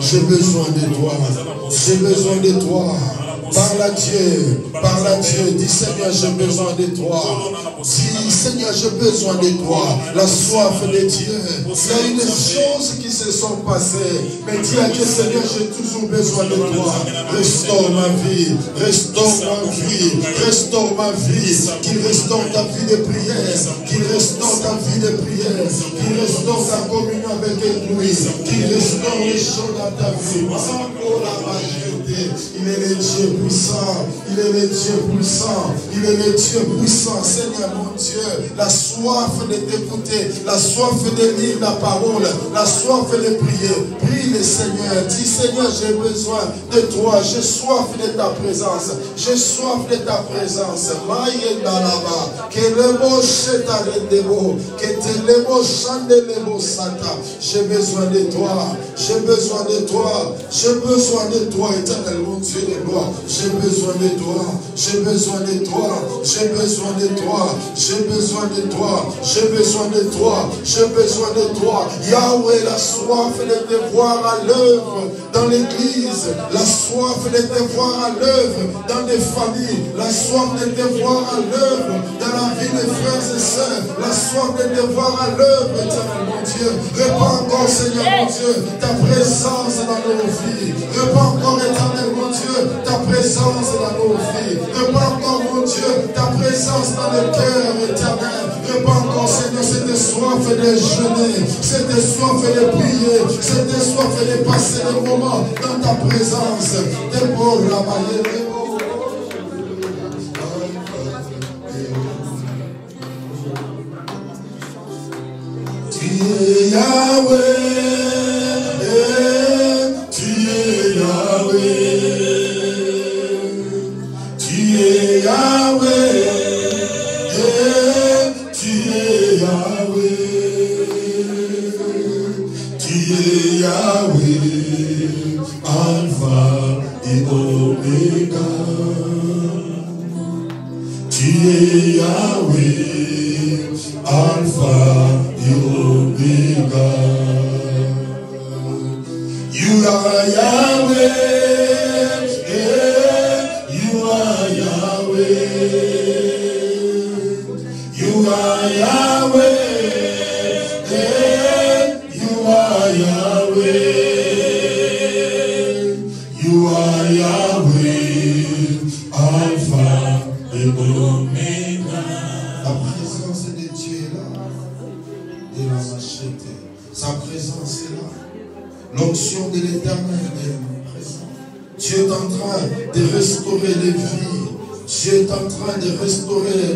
[SPEAKER 2] J'ai besoin de toi.
[SPEAKER 3] La soif de Dieu. Il y a une chose qui se sont passées. Mais Dieu a dit, Seigneur, j'ai toujours besoin de toi. Restaure ma vie. Restaure ma vie. Restaure ma vie. Qu'il restaure ta vie de prière. Qu'il restaure ta vie de prière. Qu'il restaure ta communion avec lui. Qu'il restaure les choses dans ta vie. Oh la majesté. Il est le Dieu puissant. Il est le Dieu puissant. Il est le Dieu puissant. Seigneur mon Dieu. la soif de t'écouter, la soif de lire la parole, la soif de prier. Prie le Seigneur, dis Seigneur, j'ai besoin de toi, j'ai soif de ta présence, j'ai soif de ta présence. Que le mot cheta de beau, que le mot chante le mot sata. J'ai besoin de toi, j'ai besoin de toi, j'ai besoin de toi, éternel mon Dieu de gloire. J'ai besoin de toi, j'ai besoin de toi, j'ai besoin de toi, j'ai besoin de toi, j'ai besoin de toi, j'ai besoin de toi. Yahweh, la soif de te voir à l'œuvre dans l'église, la soif de te voir à l'œuvre dans les familles, la soif de te voir à l'œuvre dans la vie des frères et sœurs, la soif de te voir à l'œuvre, éternel mon Dieu. Répands encore, Seigneur mon Dieu, ta présence dans nos vies. Répands encore, éternel mon Dieu, ta présence dans nos vies. Répands encore, mon Dieu, ta présence dans le cœur éternel. Répands encore, Seigneur, cette soif de jeûner, cette soif de prier, cette soif de passer des moments dans ta présence. Des beaux rabaillés. Yahweh, tu es Yahweh, tu es Yahweh, tu es Yahweh, tu es Yahweh, Alpha et Omega, tu es Yahweh, Alpha et Omega. You are Yahweh, you are Yahweh, you are Yahweh, you are Yahweh, you are Yahweh, Alpha et Omega. La présence de Dieu est là. De la machette. Sa présence est là. L'onction de l'Éternel est présente. Dieu est en train de restaurer les vies. Dieu est en train de restaurer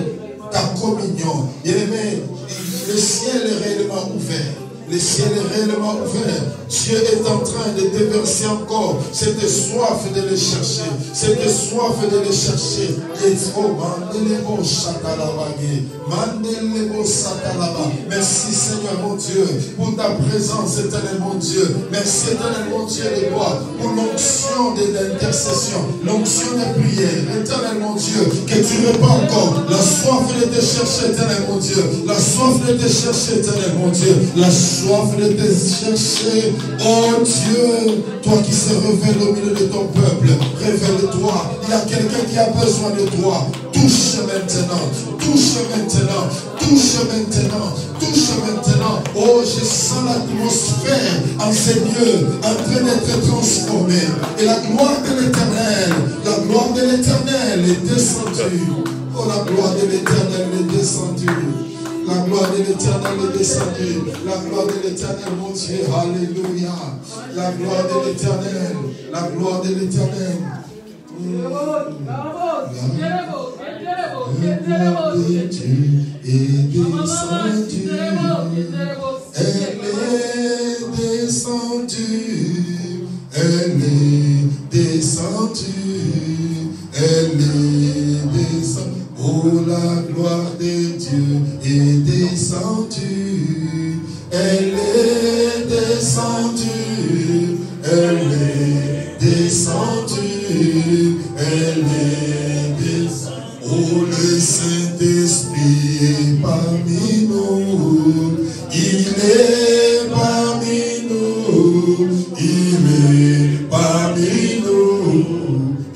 [SPEAKER 3] ta communion. Bien-aimé, le ciel est réellement ouvert. Le ciel est réellement ouvert. Dieu est en train de déverser encore cette soif de le chercher. Cette soif de le chercher. Merci Seigneur mon Dieu pour ta présence éternelle mon Dieu. Merci éternel mon Dieu de gloire pour l'onction de l'intercession, l'onction de prière. Éternel mon Dieu, que tu répands encore la soif de te chercher éternel mon Dieu. La soif de te chercher éternel mon Dieu. La soif de te chercher, oh Dieu, toi qui se révèles au milieu de ton peuple, révèle-toi. Il y a quelqu'un qui a besoin de toi. Touche maintenant, touche maintenant, touche maintenant, touche maintenant. Oh, je sens l'atmosphère en ces lieux en train d'être transformée. Et la gloire de l'Éternel, la gloire de l'Éternel est descendue. Oh, la gloire de l'Éternel est descendue. La gloire de l'Éternel est descendue. La gloire de l'Éternel, mon Dieu. Alléluia. La gloire de l'Éternel. La gloire de l'Éternel. Elle est descendue. Elle est descendue. Oh, la gloire de Dieu est descendue. Elle est descendue. Elle est descendue. Elle est descendue. Oh, le Saint-Esprit est parmi nous. Il est parmi nous. Il est parmi nous.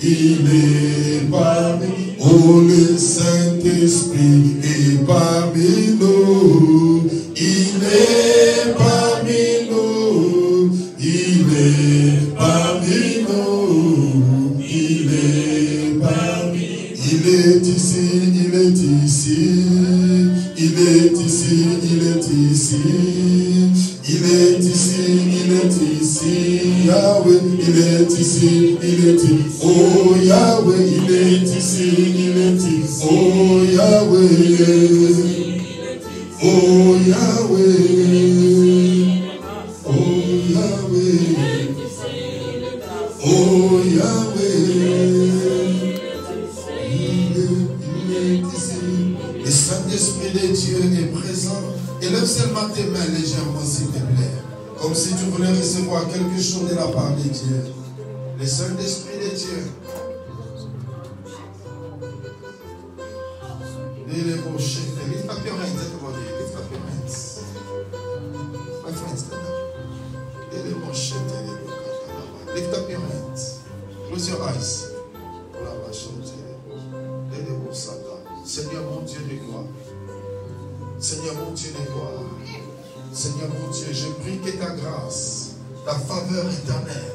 [SPEAKER 3] Il est parmi nous. Oh, le Saint-Esprit est parmi nous. Il est parmi nous. Il est parmi nous. Il est parmi nous. Il est ici, il est ici. Il est ici, il est ici. Il est ici, il est ici. Yahweh. Yahweh, il est ici, il est ici. Oh Yahweh, il est ici, il est ici. Oh Yahweh, il est. Oh Yahweh, oh Yahweh, oh Yahweh, il est ici. Le Saint-Esprit de Dieu est présent. Élève seulement tes mains légèrement, s'il te plaît. Comme si tu voulais recevoir quelque chose de la part de Dieu. Le Saint-Esprit de Dieu. Il est beau chef. Lift up your hands, everybody. Lift up your hands. My friends, il est beau chef. Lift up your hands. Close your eyes. Seigneur mon Dieu de gloire. Seigneur mon Dieu de gloire. Seigneur mon Dieu, je prie que ta grâce, ta faveur éternelle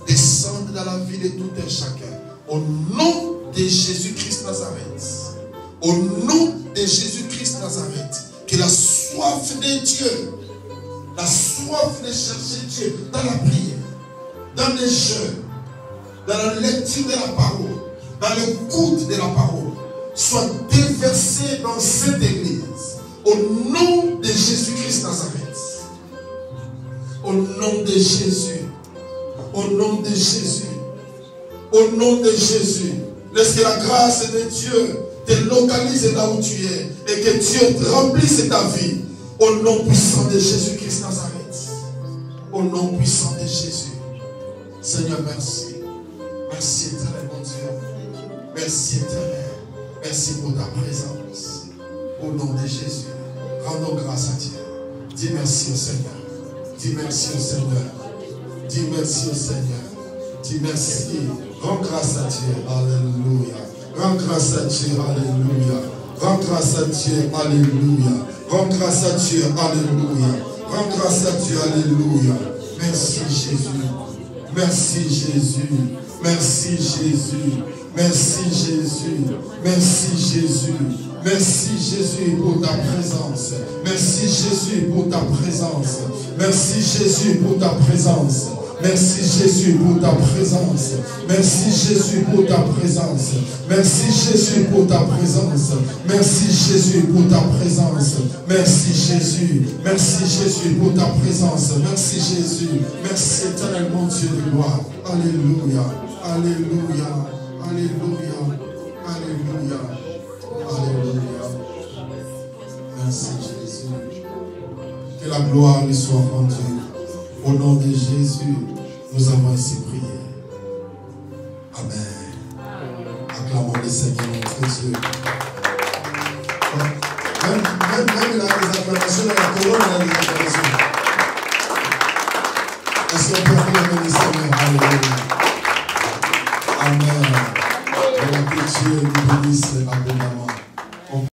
[SPEAKER 3] descende dans la vie de tout un chacun. Au nom de Jésus-Christ Nazareth. Au nom de Jésus-Christ Nazareth. Que la soif de Dieu, la soif de chercher Dieu dans la prière, dans les jeûnes, dans la lecture de la parole, dans l'écoute de la parole, soit déversée dans cette église. Au nom de Jésus-Christ Nazareth. Au nom de Jésus. Au nom de Jésus. Au nom de Jésus. Laisse que la grâce de Dieu te localise là où tu es. Et que Dieu te remplisse ta vie. Au nom puissant de Jésus-Christ Nazareth. Au nom puissant de Jésus. Seigneur, merci. Merci éternel, mon Dieu. Merci éternel. Merci pour ta présence. Au nom de Jésus, rendons grâce à Dieu. Dis merci au Seigneur. Dis merci au Seigneur. Dis merci au Seigneur. Dis merci. Rends grâce à Dieu. Alléluia. Rends grâce à Dieu. Alléluia. Rends grâce à Dieu. Alléluia. Rends grâce à Dieu. Alléluia. Rends grâce à Dieu. Alléluia. Merci Jésus. Merci Jésus. Merci Jésus. Merci Jésus. Merci Jésus. Merci Jésus pour ta présence. Merci Jésus pour ta présence. Merci Jésus pour ta présence. Merci Jésus pour ta présence. Merci Jésus pour ta présence. Merci Jésus pour ta présence. Merci Jésus pour ta présence. Merci Jésus. Merci Jésus pour ta présence. Merci Jésus. Merci éternel mon Dieu de gloire. Alléluia. Alléluia. Alléluia. Alléluia. Alléluia. Merci Jésus. Que la gloire lui soit rendue. Au nom de Jésus, nous avons ainsi prié. Amen. Acclamons le Seigneur notre Dieu. Même il a des acclamations.